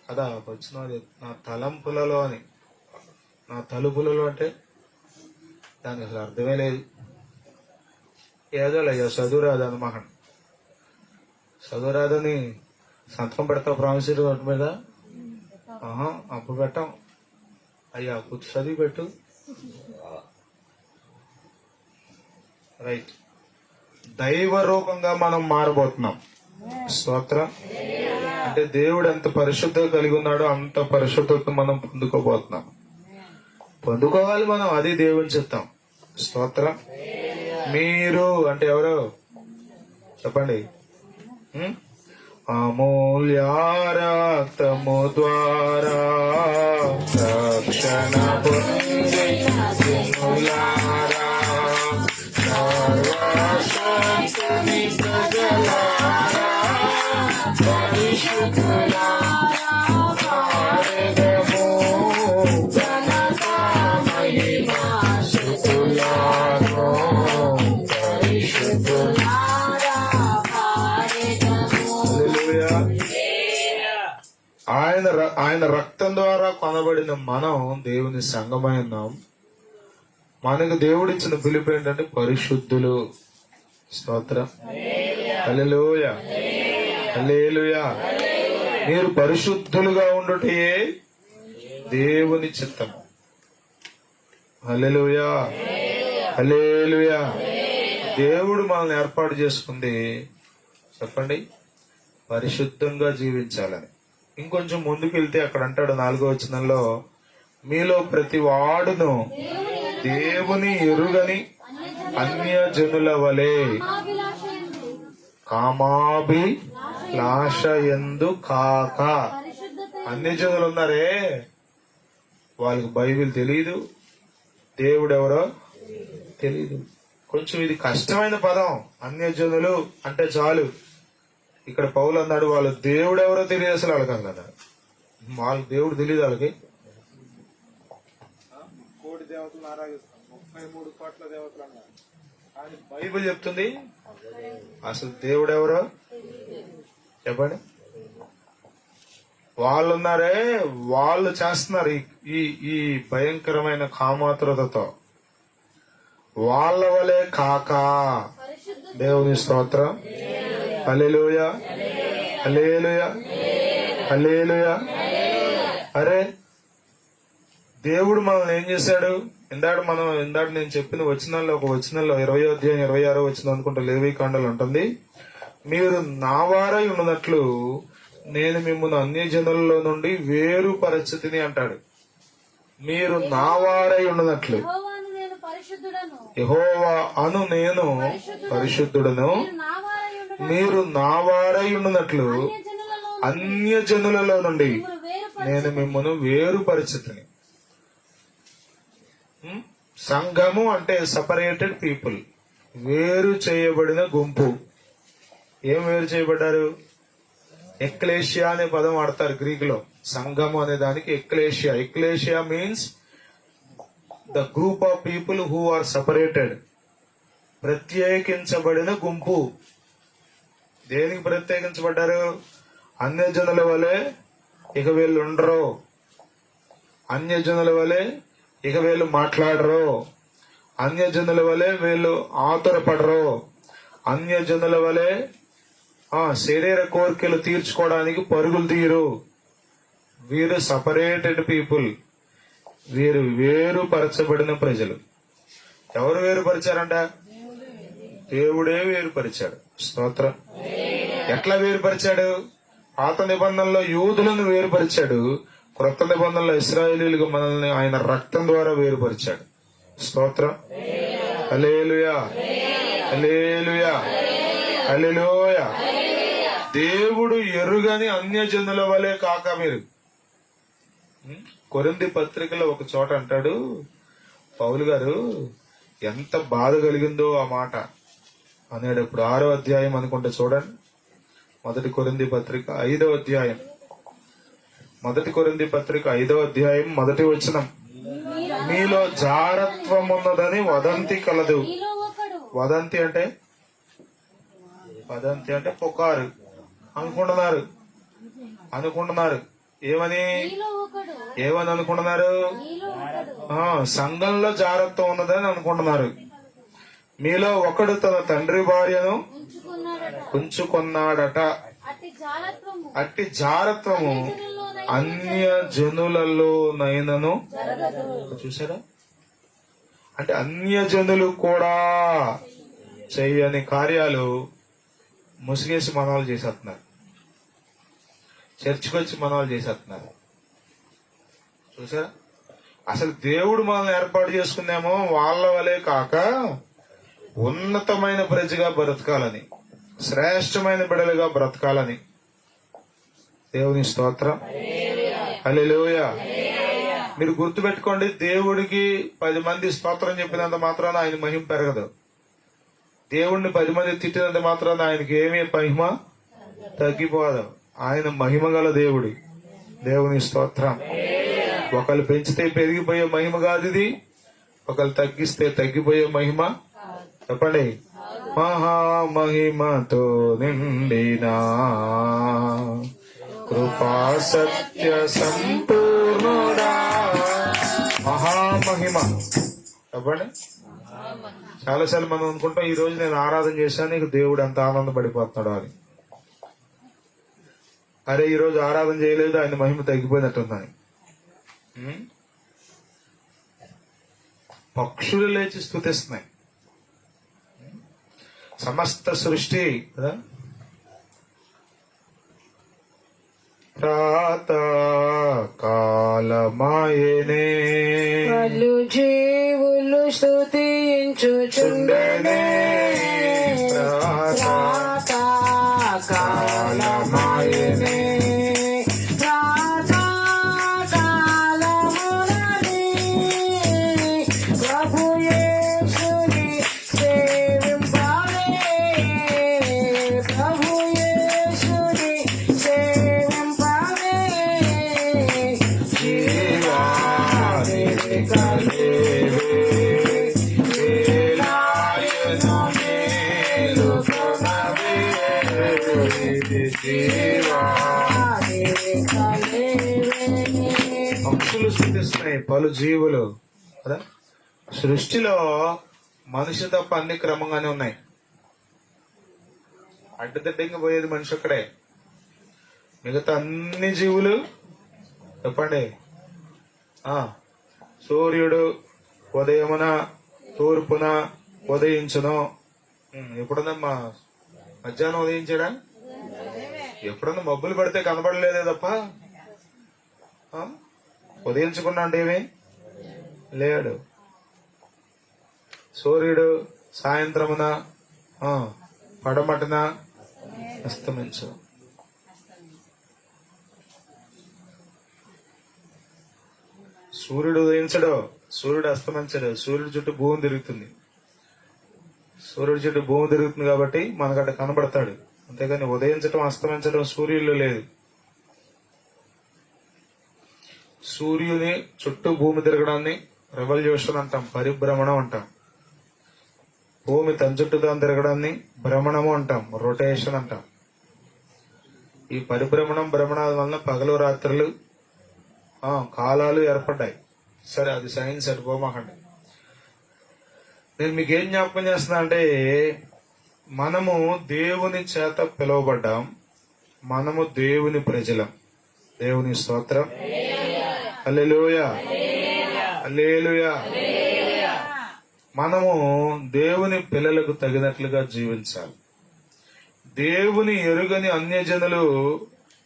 కదా వచ్చిన నా తలంపులలో అని, నా తలుపులలో అంటే దానికి అసలు అర్థమే లేదు. ఏదో లేదు, చదువు రాదు అన్నమాట. చదువు రాదని సంతకం పెడతావు ప్రామిసరీ నోట్ మీద? అప్పుడు పెట్టాం. అయ్యా కూర్చు చదివి పెట్టు. రైట్. దైవ రూపంగా మనం మారబోతున్నాం. స్తోత్రం. అంటే దేవుడు ఎంత పరిశుద్ధత కలిగి ఉన్నాడో అంత పరిశుద్ధత మనం పొందుకోబోతున్నాం. పొందుకోవాలి మనం, అది దేవుని చిత్తం. స్తోత్రం. మీరు అంటే ఎవరు చెప్పండి? అమూల్య రక్తము ద్వారా రక్షణ పొందిన జనులారా, సర్వశక్తుని ప్రజలారా, పరిశుద్ధులారా, పాడెదము ఘనత మహిమా స్తుతులను, పరిశుద్ధులారా పాడెదము. హల్లెలూయా. ఆయన రక్తం ద్వారా కొనబడిన మనం దేవుని సంఘమై ఉన్నాం. మనకు దేవుడిచ్చిన పిలుపు ఏంటంటే పరిశుద్ధులు. స్తోత్రం. హల్లెలూయా, హల్లెలూయా. మీరు పరిశుద్ధులుగా ఉండుటే దేవుని చిత్తం. హల్లెలూయా, హల్లెలూయా. దేవుడు మనల్ని ఏర్పాటు చేసుకుంది చెప్పండి పరిశుద్ధంగా జీవించాలని. ఇంకొంచెం ముందుకు వెళ్తే అక్కడ అంటాడు 4వ వచనంలో, మీలో ప్రతి వాడును దేవుని ఎరుగని అన్య జనుల వలె కామాభిలాష యందు కాక. అన్య జనులు ఉన్నారే, వాళ్ళకి బైబిల్ తెలీదు, దేవుడెవరో తెలీదు. కొంచెం ఇది కష్టమైన పదం. అన్య జనులు అంటే చాలు. ఇక్కడ పౌలు అన్నాడు వాళ్ళు దేవుడు ఎవరో తెలియదు అసలు వాళ్ళకి అన్నాడు. వాళ్ళకి దేవుడు తెలియదు. వాళ్ళకి కోటి దేవతలు ఆరాధిస్తాం, 33 కోట్ల దేవతలు అన్నారు. కానీ బైబిల్ చెప్తుంది అసలు దేవుడు ఎవరో చెప్పండి. వాళ్ళు ఉన్నారే, వాళ్ళు చేస్తున్నారు ఈ ఈ భయంకరమైన కామాతురతతో. వాళ్ళ వలె కాక. దేవుని స్తోత్రం. హల్లెలూయా, హల్లెలూయా, హల్లెలూయా. అరే దేవుడు మనల్ని ఏం చేశాడు? ఇందాక నేను చెప్పిన వచనాల్లో ఒక వచనంలో 20వ అధ్యాయం 26వ వచనం అనుకుంటా, లేవీకాండలో ఉంటుంది, మీరు నా వారై ఉన్నట్లు నేను మిమ్మల్ని అన్య జనులలో నుండి వేరు పరిస్థితిని అంటాడు. మీరు నా వారై ఉన్నట్లు, యెహోవా అను నేను పరిశుద్ధుడను, మీరు నా వారై ఉన్నట్లు అన్య జనులలో నుండి నేను మిమ్మల్ని వేరు పరిస్థితిని. సంఘము అంటే సపరేటెడ్ పీపుల్, వేరు చేయబడిన గుంపు. ఏం వేరు చేయబడ్డారు? ఎక్లేషియా అనే పదం వాడతారు గ్రీక్ లో. సంఘము అనే దానికి ఎక్లేషియా. Ecclesia means the group of people who are separated, ప్రత్యేకించబడిన గుంపు. దేనికి ప్రత్యేకించబడ్డారు? అన్య జనుల వలె ఇక వీళ్ళు ఉండరు, అన్య జనుల వలె ఇక వీళ్ళు మాట్లాడరు, అన్య జనుల వలె వీళ్ళు ఆతురపడరు, అన్య జనుల వలె శరీర కోరికలు తీర్చుకోవడానికి పరుగులు తీయరు. వీరు సపరేటెడ్ పీపుల్, వీరు వేరుపరచబడిన ప్రజలు. ఎవరు వేరుపరిచారంట? దేవుడే వేరుపరిచాడు. స్తోత్రం. ఎట్లా వేరుపరిచాడు? పాత నిబంధనలో యూదులను వేరుపరిచాడు, క్రొత్త నిబంధనలో ఇశ్రాయేలీయులుగా మనల్ని ఆయన రక్తం ద్వారా వేరుపరిచాడు. స్తోత్రం. హల్లెలూయా, హల్లెలూయా, హల్లెలూయా. దేవుడు ఎరుగని అన్య జనుల వలె కాక మీరు. కొరింథీ పత్రికలో ఒక చోట అంటాడు పౌలు గారు, ఎంత బాధ కలిగిందో ఆ మాట అనేడు. ఇప్పుడు 6వ అధ్యాయం అనుకుంటే చూడండి, 1 కొరింథీ పత్రిక 5వ అధ్యాయం, 1 కొరింథీ పత్రిక 5వ అధ్యాయం 1వ వచనం, మీలో జారత్వం ఉన్నదని వదంతి కలదు. వదంతి అంటే పుకారు. అనుకుంటున్నారు ఏమని అనుకుంటున్నారు? సంఘంలో జారత్వం ఉన్నదని అనుకుంటున్నారు. మీలో ఒకడు తన తండ్రి భార్యను ఉంచుకున్నాడట. అట్టి జారత్వము అన్య జనులలోనైనను. చూసారా? అంటే అన్య జనులు కూడా చెయ్యని కార్యాలు ముసిగేసి మనవాళ్ళు చేసేస్తున్నారు, చర్చికి వచ్చి మనవాళ్ళు చేసేస్తున్నారు. చూసారా? అసలు దేవుడు మనల్ని ఏర్పాటు చేసుకుందేమో వాళ్ళ వలె కాక ఉన్నతమైన ప్రజగా బ్రతకాలని, శ్రేష్టమైన బిడలుగా బ్రతకాలని. దేవుని స్తోత్రం. హల్లెలూయా. మీరు గుర్తుపెట్టుకోండి, దేవుడికి 10 మంది స్తోత్రం చెప్పినంత మాత్రాన ఆయన మహిమ పెరగదు. దేవుణ్ణి 10 మంది తిట్టినంత మాత్రాన ఆయనకి ఏమీ మహిమ తగ్గిపోదు. ఆయన మహిమ గల దేవుడు. దేవుని స్తోత్రం. ఒకళ్ళు పెంచితే పెరిగిపోయే మహిమ కాదు ఇది, ఒకళ్ళు తగ్గిస్తే తగ్గిపోయే మహిమ. చెప్పండి. మహామహిమతో నిండినా కృపా సత్య సంపూర్ణుడా. మహామహిమ. చెప్పండి. చాలాసార్లు మనం అనుకుంటాం, ఈ రోజు నేను ఆరాధన చేశాను, నీకు దేవుడు ఎంత ఆనందపడిపోతున్నాడు అని. అరే, ఈ రోజు ఆరాధన చేయలేదు, ఆయన మహిమ తగ్గిపోయినట్టుందని. పక్షులు లేచి స్తుతిస్తున్నాయి. సమస్త సృష్టి కదా. ప్రాత కాలమాయనే పలు జీవులు స్తుతించుచుండెనే. ప్రాత కాలమాయనే. ప్రాత కాలమునని ప్రభు యేసుని సేవింపవే. ప్రభు యేసుని సేవింపవే. జీవాని కలివే వేలాయన మేలుకొనవే. జీవాని పక్షులు స్థుతిస్తున్నాయి, పలు జీవులు కదా. సృష్టిలో మనిషి తప్ప అన్ని క్రమంగానే ఉన్నాయి. అడ్డదిడ్డంగా పోయేది మనిషి ఒక్కడే. మిగతా అన్ని జీవులు చెప్పండి. సూర్యుడు ఉదయమున తూర్పున ఉదయించును. ఎప్పుడన్నా మధ్యాహ్నం ఉదయించాడా? ఎప్పుడన్నా మబ్బులు పడితే కనబడలేదే తప్ప ఉదయించకుండా అంటే ఏమి లేడు. సూర్యుడు సాయంత్రమున పడమటన అస్తమించు. సూర్యుడు ఉదయించడు, సూర్యుడు అస్తమించడు. సూర్యుడు చుట్టూ భూమి తిరుగుతుంది. సూర్యుడు చుట్టూ భూమి తిరుగుతుంది కాబట్టి మనకట్ట కనబడతాడు. అంతేగాని ఉదయించడం అస్తమించడం సూర్యుల్లో లేదు. సూర్యుని చుట్టూ భూమి తిరగడాన్ని రెవల్యూషన్ అంటాం, పరిభ్రమణం అంటాం. భూమి తన చుట్టూ తాను తిరగడాన్ని భ్రమణము అంటాం, రొటేషన్ అంటాం. ఈ భ్రమణాల వలన పగలు రాత్రులు కాలాలు ఏర్పడ్డాయి. సరే, అది సైన్స్ అటు పోమాకండి. నేను మీకు ఏం జ్ఞాపకం చేస్తున్నా అంటే, మనము దేవుని చేత పిలువబడ్డాం, మనము దేవుని ప్రజలం. దేవుని స్తోత్రం. హల్లెలూయా, హల్లెలూయా. మనము దేవుని పిల్లలకు తగినట్లుగా జీవించాలి. దేవుని ఎరుగని అన్యజనులు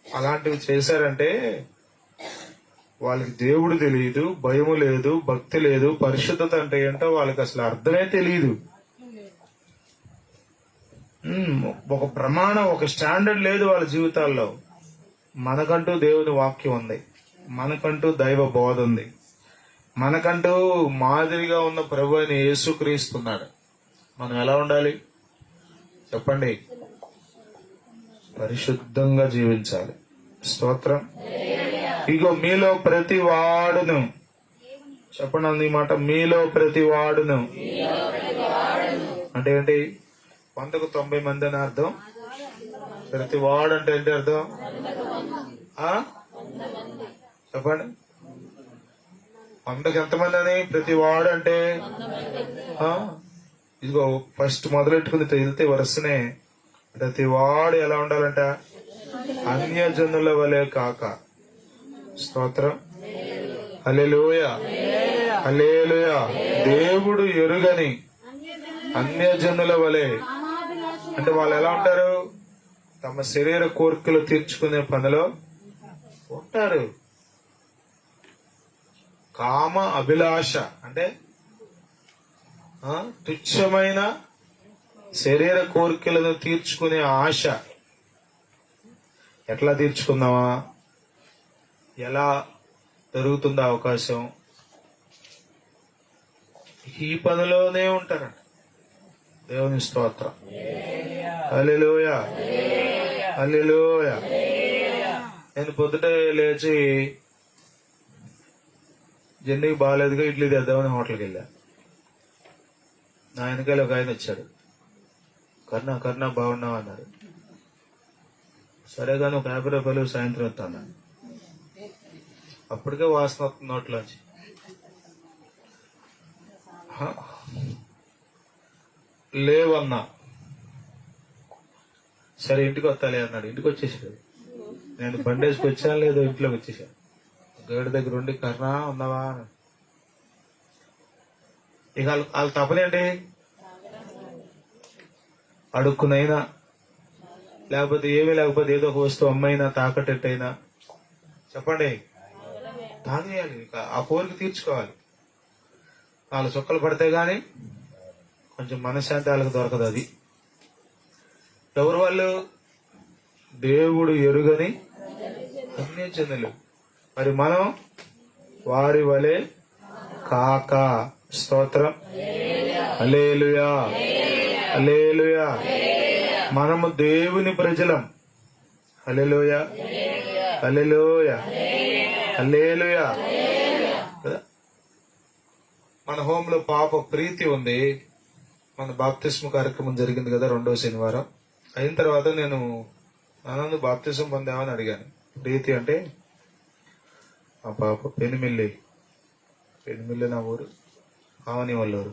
అలాంటివి చేశారంటే వాళ్ళకి దేవుడు తెలియదు, భయము లేదు, భక్తి లేదు, పరిశుద్ధత అంటే ఏంటో వాళ్ళకి అసలు అర్థమే తెలియదు. ఒక ప్రమాణం, ఒక స్టాండర్డ్ లేదు వాళ్ళ జీవితాల్లో. మనకంటూ దేవుని వాక్యం ఉంది, మనకంటూ దైవ బోధ ఉంది, మనకంటూ మాదిరిగా ఉన్న ప్రభు అయిన యేసుక్రీస్తున్నాడు. మనం ఎలా ఉండాలి చెప్పండి? పరిశుద్ధంగా జీవించాలి. స్తోత్రం. ఇగో మీలో ప్రతి వాడును, చెప్పండి ఈ మాట, మీలో ప్రతి వాడును అంటే ఏంటి? 100కు 90 మంది అని అర్థం. ప్రతి వాడు అంటే ఏంటి అర్థం? చెప్పండి. 100కి ఎంతమంది అని? ప్రతి వాడు అంటే ఇదిగో ఫస్ట్ మొదలెట్టుకుని వెళ్తే వరుసనే ప్రతి వాడు ఎలా ఉండాలంట? అన్యజనుల వలె కాక. స్తోత్రం. హల్లెలూయా, హల్లెలూయా. దేవుడు ఎరుగని అన్యజనుల వలె అంటే వాళ్ళు ఎలా ఉంటారు? తమ శరీర కోరికలు తీర్చుకునే పనిలో ఉంటారు. కామ అభిలాష అంటే తుచ్చమైన శరీర కోరికలను తీర్చుకునే ఆశ. ఎట్లా తీర్చుకుందామా, ఎలా దొరుకుతుందో అవకాశం, ఈ పనిలోనే ఉంటారంట. దేవుని స్తోత్రం. హల్లెలూయా, హల్లెలూయా. నేను పొద్దుటే లేచి జెండీకి బాగాలేదుగా ఇడ్లీ తెద్దామని హోటల్కి వెళ్ళా. నా వెనకాల ఒక ఆయన వచ్చాడు. కర్ణ బాగున్నావు అన్నారు. సరే కానీ ఒక 50 రూపాయలు సాయంత్రం వస్తాను. అప్పటికే వాసన వస్తుంది నోట్లోంచి. లేవన్నా. సరే ఇంటికి వస్తాలే అన్నాడు. ఇంటికి వచ్చేసాడు. నేను బండేసుకు వచ్చాను లేదో ఇంట్లోకి వచ్చేసాను. గేడు దగ్గర ఉండి కర్ణ ఉన్నావా అని. ఇక వాళ్ళ తప్పలేండి, అడుక్కునైనా లేకపోతే ఏమీ లేకపోతే ఏదో ఒక వస్తువు అమ్మైనా తాకట్టెట్టయినా చెప్పండి తాగేయాలి. ఇక ఆ కోరిక తీర్చుకోవాలి. వాళ్ళు చుక్కలు పడితే గాని కొంచెం మనశ్శాంతి వాళ్ళకి దొరకదు. అది ఎవరు వాళ్ళు? దేవుడు ఎరుగని అన్యజనులు. మరి మనం వారి వలె కాక. స్తోత్రం. హల్లెలూయా, హల్లెలూయా. మనము దేవుని ప్రజలం. హల్లెలూయా, హల్లెలూయా, హల్లెలూయా. మన హోంలో పాప ప్రీతి ఉంది. మన బాప్తిస్మ కార్యక్రమం జరిగింది కదా 2వ శనివారం. అయిన తర్వాత నేను నన్ను బాప్తిజం పొందామని అడిగాను. ప్రీతి అంటే ఆ పాప పెనుమిల్లి నా ఊరు, ఆవని వల్లూరు,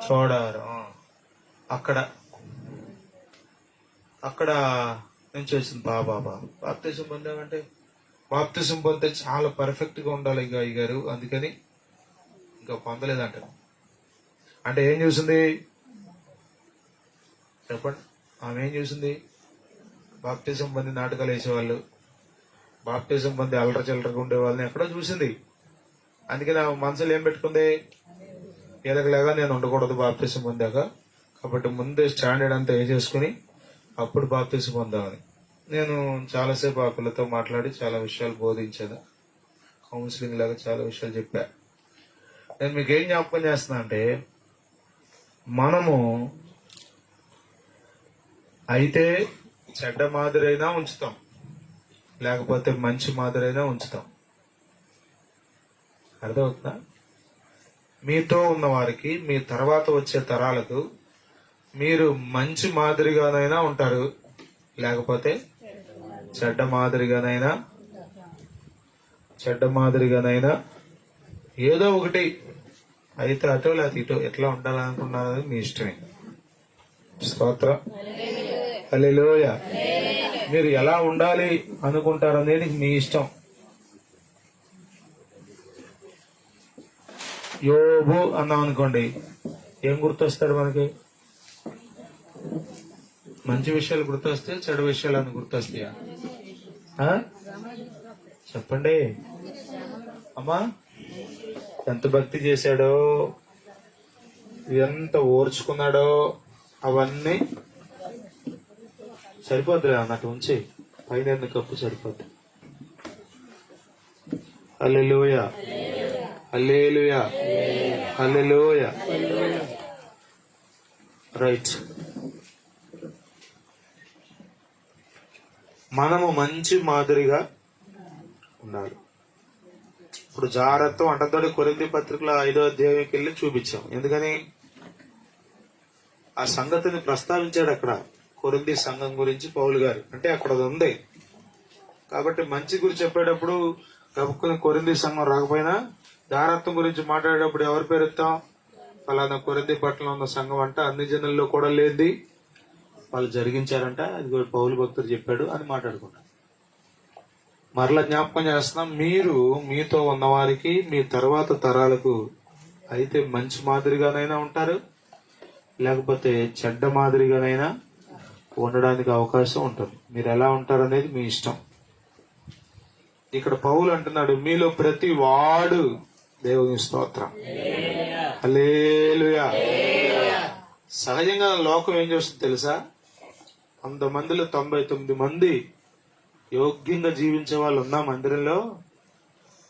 చోడారం. అక్కడ నుంచి వచ్చింది పాప. బాప్తిజం పొందామంటే బాప్తిజం పొందితే చాలా పర్ఫెక్ట్ గా ఉండాలి ఇక అయ్యగారు, అందుకని ఇంకా పొందలేదంట. అంటే ఏం చూసింది చెప్పండి? ఆమె ఏం చూసింది? బాప్తిజం పొంది నాటకాలు వేసేవాళ్ళు, బాప్తిజం పొంది అల్లర చిల్లరగా ఉండే వాళ్ళని ఎక్కడో చూసింది. అందుకని ఆమె మనసులో ఏం పెట్టుకుంది? ఎలాగలేగా నేను ఉండకూడదు బాప్తిజం పొందాక, కాబట్టి ముందే స్టాండర్డ్ అంతా వేసేసుకుని అప్పుడు బాప్తిజం పొందామని. నేను చాలాసేపు ఆ పిల్లతో మాట్లాడి చాలా విషయాలు బోధించాను. కౌన్సిలింగ్ లాగా చాలా విషయాలు చెప్పా. నేను మీకు ఏం జ్ఞాపకం చేస్తున్నా అంటే, మనము అయితే చెడ్డ మాదిరైనా ఉంచుతాం, లేకపోతే మంచి మాదిరైనా ఉంచుతాం. అర్థమవుతుందా? మీతో ఉన్న వారికి, మీ తర్వాత వచ్చే తరాలకు మీరు మంచి మాదిరిగానైనా ఉంటారు, లేకపోతే చెడ్డ మాదిరిగానైనా ఏదో ఒకటి అయితే అటో లేకపోతే ఇటో ఎట్లా ఉండాలనుకున్నారని మీ ఇష్టమే. స్తోత్రం. హల్లెలూయా. మీరు ఎలా ఉండాలి అనుకుంటారనేది మీ ఇష్టం. యోబు అన్నాం అనుకోండి, ఏం గుర్తొస్తాడు మనకి? మంచి విషయాలు గుర్తొస్తే చెడు విషయాలు అని గుర్తొస్తాయా? చెప్పండి అమ్మా. ఎంత భక్తి చేశాడో, ఎంత ఓర్చుకున్నాడో అవన్నీ సరిపోద్దులే అన్నట్టు ఉంచి పైన కప్పు సరిపోద్ది. హల్లెలూయా, హల్లెలూయా, హల్లెలూయా. రైట్. మనము మంచి మాదిరిగా ఉండాలి. ఇప్పుడు జాగ్రత్త అంటతోటి కొరింథీ పత్రికలో 5వ అధ్యాయంకి వెళ్ళి చూపించాం. ఎందుకని? ఆ సంగతిని ప్రస్తావించాడు అక్కడ, కొరింథీ సంఘం గురించి పౌలు గారు. అంటే అక్కడ అది ఉంది కాబట్టి మంచి గురించి చెప్పేటప్పుడు గబుక్కుని కొరింథీ సంఘం రాకపోయినా జాగ్రత్త గురించి మాట్లాడేటప్పుడు ఎవరి పేరు ఎత్తాం? ఫలానా కొరింథీ పట్టణంలో ఉన్న సంఘం అంట, అన్ని జనుల్లో కూడా లేనిది వాళ్ళు జరిగించారంట, అది కూడా పౌలు భక్తుడు చెప్పాడు అని మాట్లాడుకుంటాం. మరలా జ్ఞాపకం చేస్తున్నాం, మీరు మీతో ఉన్నవారికి, మీ తర్వాత తరాలకు అయితే మంచి మాదిరిగానైనా ఉంటారు, లేకపోతే చెడ్డ మాదిరిగానైనా ఉండడానికి అవకాశం ఉంటుంది. మీరు ఎలా ఉంటారు అనేది మీ ఇష్టం. ఇక్కడ పౌలు అంటున్నాడు, మీలో ప్రతి వాడు దేవుని స్తోత్రం. హల్లెలూయా. సహజంగా లోకం ఏం చేస్తుంది తెలుసా? 100 మందిలో 99 మంది యోగ్యంగా జీవించే వాళ్ళు ఉన్న మందిరంలో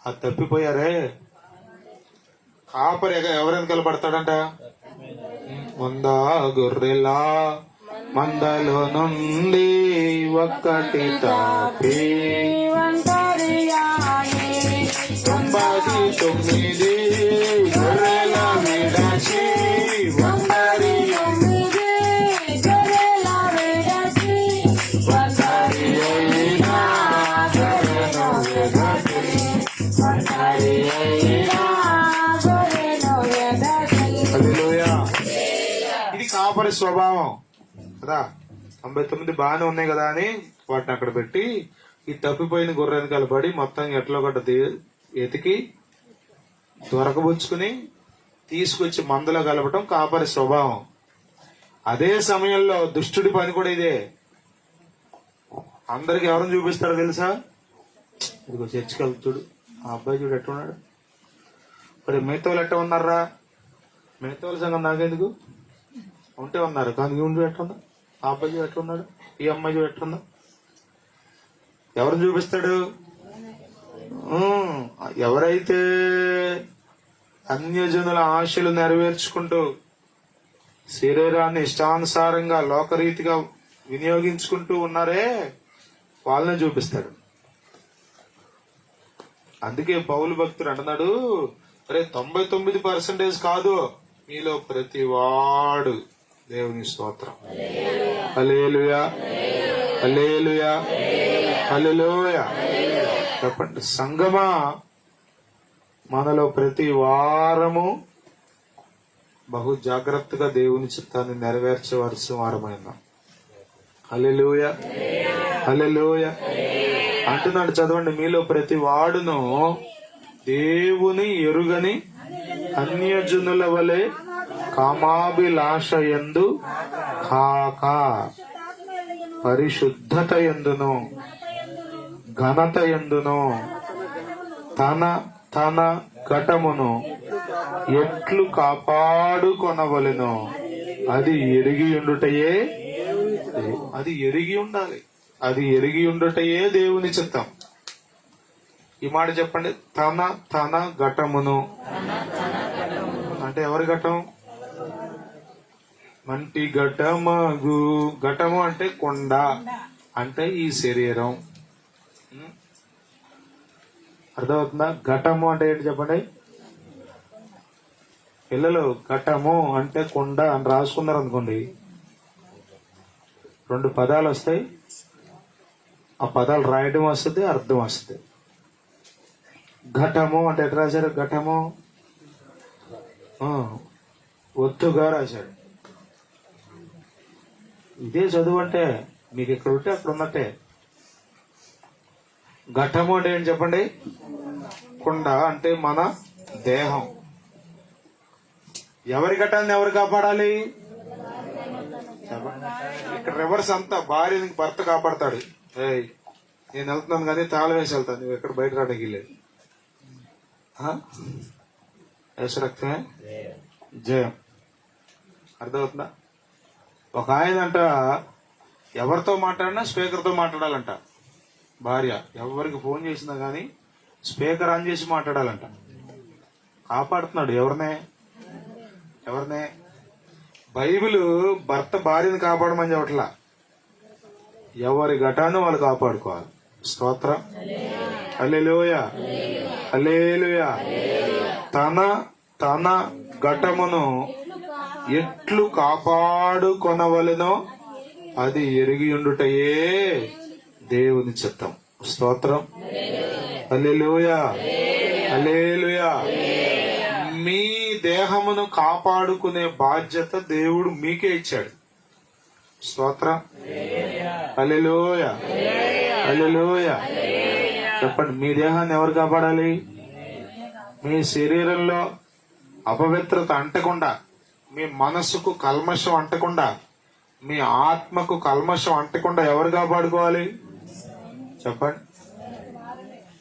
అది తప్పిపోయారే. కాపరి ఎవరెనకాల పడతాడంట? 100 గొర్రెలా మందలో నుండి ఒక్కటి తప్పి 99 గొర్రెల విడచి ఒంటరి అయినా గొర్రెను విడచి. హల్లెలూయా. ఇది కాపరి స్వభావం కదా. 99 బాగానే ఉన్నాయి కదా అని వాటిని అక్కడ పెట్టి ఈ తప్పిపోయిన గొర్రెని కలబడి మొత్తం ఎట్లో గడ్డ ఎతికి దొరకబుచ్చుకుని తీసుకొచ్చి మందులో కలపటం కాపరి స్వభావం. అదే సమయంలో దుష్టుడి పని కూడా ఇదే. అందరికి ఎవరిని చూపిస్తాడో తెలుసా? ఇదిగో చర్చికి వెళ్తుడు, ఆ అబ్బాయి చూడు ఎట్టున్నాడు. మరి మిగతా వాళ్ళు ఎట్ట ఉన్నారా? మిగతా వాళ్ళ సంగతి నాకెందుకు, ఉంటే ఉన్నారు కానీ చూడు ఎట్టున్నా, ఆ అబ్బాయి చూడు ఎట్టున్నాడు, ఈ అమ్మాయి చూడు ఎట్టున్నా. ఎవరిని చూపిస్తాడు? ఎవరైతే అన్యజనుల ఆశలు నెరవేర్చుకుంటూ శరీరాన్ని ఇష్టానుసారంగా లోకరీతిగా వినియోగించుకుంటూ ఉన్నారే వాళ్ళని చూపిస్తాడు. అందుకే పౌలు భక్తుడు అంటున్నాడు, అరే 99% కాదు, మీలో ప్రతి వాడు దేవుని స్తోత్రం. హల్లెలూయా, హల్లెలూయా, హల్లెలూయా. చెప్పండి సంగమా, మనలో ప్రతి వారము బహు జాగ్రత్తగా దేవుని చిత్తాన్ని నెరవేర్చవలసిన వారమైన. హల్లెలూయా, హల్లెలూయా అంటున్నాడు. చదవండి, మీలో ప్రతి వాడును దేవుని ఎరుగని అన్యజనుల వలె కామాభిలాషయందు కాక పరిశుద్ధత యందును ఘనత యందును తన తన ఘటమును ఎట్లు కాపాడుకొనవలెనో అది ఎరిగి ఉండుటయే. అది ఎరిగి ఉండాలి, అది ఎరిగి ఉండుటయే దేవుని చిత్తం. ఈ మాట చెప్పండి, తన తన ఘటమును అంటే ఎవరి ఘటం? మంటి ఘటమగు. ఘటము అంటే కొండ, అంటే ఈ శరీరం. అర్థమవుతుందా? ఘటము అంటే ఏంటి చెప్పండి పిల్లలు? ఘటము అంటే కొండ అని రాసుకున్నారు అనుకోండి, 2 పదాలు వస్తాయి. ఆ పదాలు రాయడం వస్తుంది, అర్థం వస్తుంది. ఘటము అంటే ఎట్లా రాశారు? ఘటము ఒత్తుగా రాశాడు. ఇదే చదువు అంటే మీకు ఇక్కడ ఉంటే అక్కడ ఉన్నట్టే. ఘటము అంటే ఏంటి చెప్పండి? కుండ అంటే మన దేహం. ఎవరి ఘటాన్ని ఎవరు కాపాడాలి? ఇక్కడ రివర్స్ అంతా, భార్యని భర్త కాపాడతాడు. ఏయ్ నేను వెళ్తున్నాను కానీ తాళం వేసి వెళ్తాను, నువ్వు ఎక్కడ బయట రావడానికి లేదు. రక్తమే జయం. అర్థమవుతుందా? ఒక ఆయన అంట ఎవరితో మాట్లాడినా స్పీకర్తో మాట్లాడాలంట. భార్య ఎవరికి ఫోన్ చేసినా గానీ స్పీకర్ ఆన్ చేసి మాట్లాడాలంట. కాపాడుతున్నాడు ఎవరినే? ఎవరినే? బైబిల్ భర్త భార్యని కాపాడమని చెప్పట్లా, ఎవరి ఘటాన్ని వాళ్ళు కాపాడుకోవాలి. స్తోత్రం. హల్లెలూయా, హల్లెలూయా. తన తన ఘటమును ఎట్లు కాపాడుకొనవలెనో అది ఎరిగి ఉండుటయే దేవుని చిత్తం. స్తోత్రం. హల్లెలూయా, హల్లెలూయా. మీ దేహమును కాపాడుకునే బాధ్యత దేవుడు మీకే ఇచ్చాడు. స్తోత్రం. హల్లెలూయా, హల్లెలూయా. చెప్పండి, మీ దేహాన్ని ఎవరు కాపాడాలి? మీ శరీరంలో అపవిత్రత అంటకుండా, మీ మనసుకు కల్మషం అంటకుండా, మీ ఆత్మకు కల్మషం అంటకుండా ఎవరు కాపాడుకోవాలి? చెప్పండి,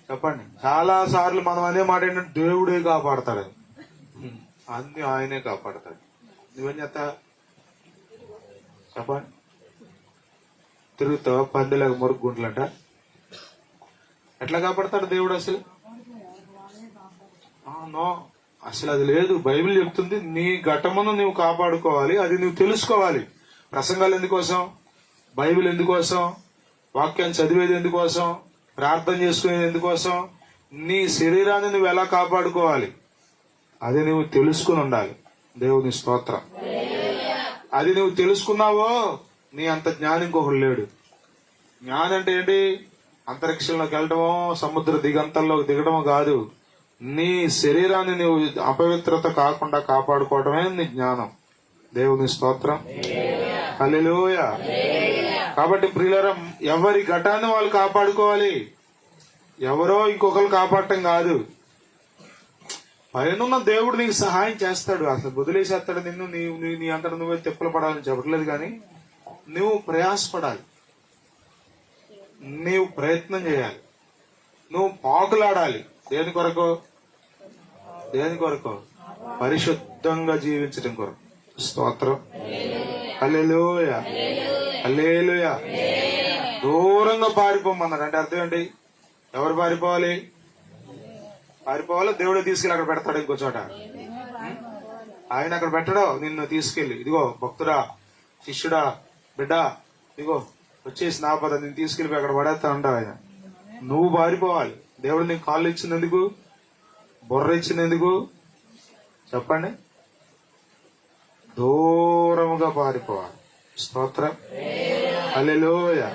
చెప్పండి. చాలా సార్లు మనం అనే మాట ఏంటంటే దేవుడే కాపాడతాడు. అన్ని ఆయనే కాపాడతాడు. నువ్వేం చేస్తా? చెప్పండి. తిరుగుతావా పందిలాగా మురుగుంట్లంట. ఎట్లా కాపాడతాడు దేవుడు అసలు? నో, అసలు అది లేదు. బైబిల్ చెప్తుంది నీ ఘటమును నువ్వు కాపాడుకోవాలి, అది నువ్వు తెలుసుకోవాలి. ప్రసంగాలు ఎందుకోసం, బైబిల్ ఎందుకోసం, వాక్యాన్ని చదివేది ఎందుకోసం, ప్రార్థన చేసుకునేది ఎందుకోసం? నీ శరీరాన్ని నువ్వు ఎలా కాపాడుకోవాలి అది నువ్వు తెలుసుకుని ఉండాలి. దేవుని స్తోత్రం. అది నువ్వు తెలుసుకున్నావో నీ అంత జ్ఞానం ఇంకొకడు లేడు. జ్ఞానం అంటే ఏంటి? అంతరిక్షంలోకి వెళ్ళడమో సముద్ర దిగంతల్లోకి దిగడమో కాదు. నీ శరీరాన్ని నువ్వు అపవిత్రత కాకుండా కాపాడుకోవడమే నీ జ్ఞానం. దేవుని స్తోత్రం. హల్లెలూయా. కాబట్టి ప్రియులారా, ఎవరి ఘటాన్ని వాళ్ళు కాపాడుకోవాలి. ఎవరో ఇంకొకరు కాపాడటం కాదు. పైన దేవుడు నీకు సహాయం చేస్తాడు. అసలు వదిలేసేస్తాడు నిన్ను. నీ అంతటా నువ్వే తిప్పలు పడాలని చెప్పట్లేదు, కానీ నువ్వు ప్రయాసపడాలి, నీవు ప్రయత్నం చేయాలి, నువ్వు పాకులాడాలి. దేని కొరకు? దేని కొరకు? పరిశుద్ధంగా జీవించడం కొరకు. స్తోత్రం. హల్లెలూయా, హల్లెలూయా. దూరంగా పారిపోమన్నాడు. అంటే అర్థం ఏంటి? ఎవరు పారిపోవాలి? పారిపోవాలో దేవుడే తీసుకెళ్ళి అక్కడ పెడతాడు ఇంకో చోట. ఆయన అక్కడ పెట్టడో, నిన్ను తీసుకెళ్లి ఇదిగో భక్తుడా, శిష్యుడా, బిడ్డ, ఇదిగో వచ్చేసి నా పద, నేను తీసుకెళ్లి అక్కడ పడేస్తా ఉంటావు. ఆయన నువ్వు పారిపోవాలి. దేవుడు నీకు కాళ్ళు ఇచ్చినందుకు, బుర్ర ఇచ్చినందుకు చెప్పండి, దూరముగా పారిపోవాలి. స్తోత్రం. హల్లెలూయా,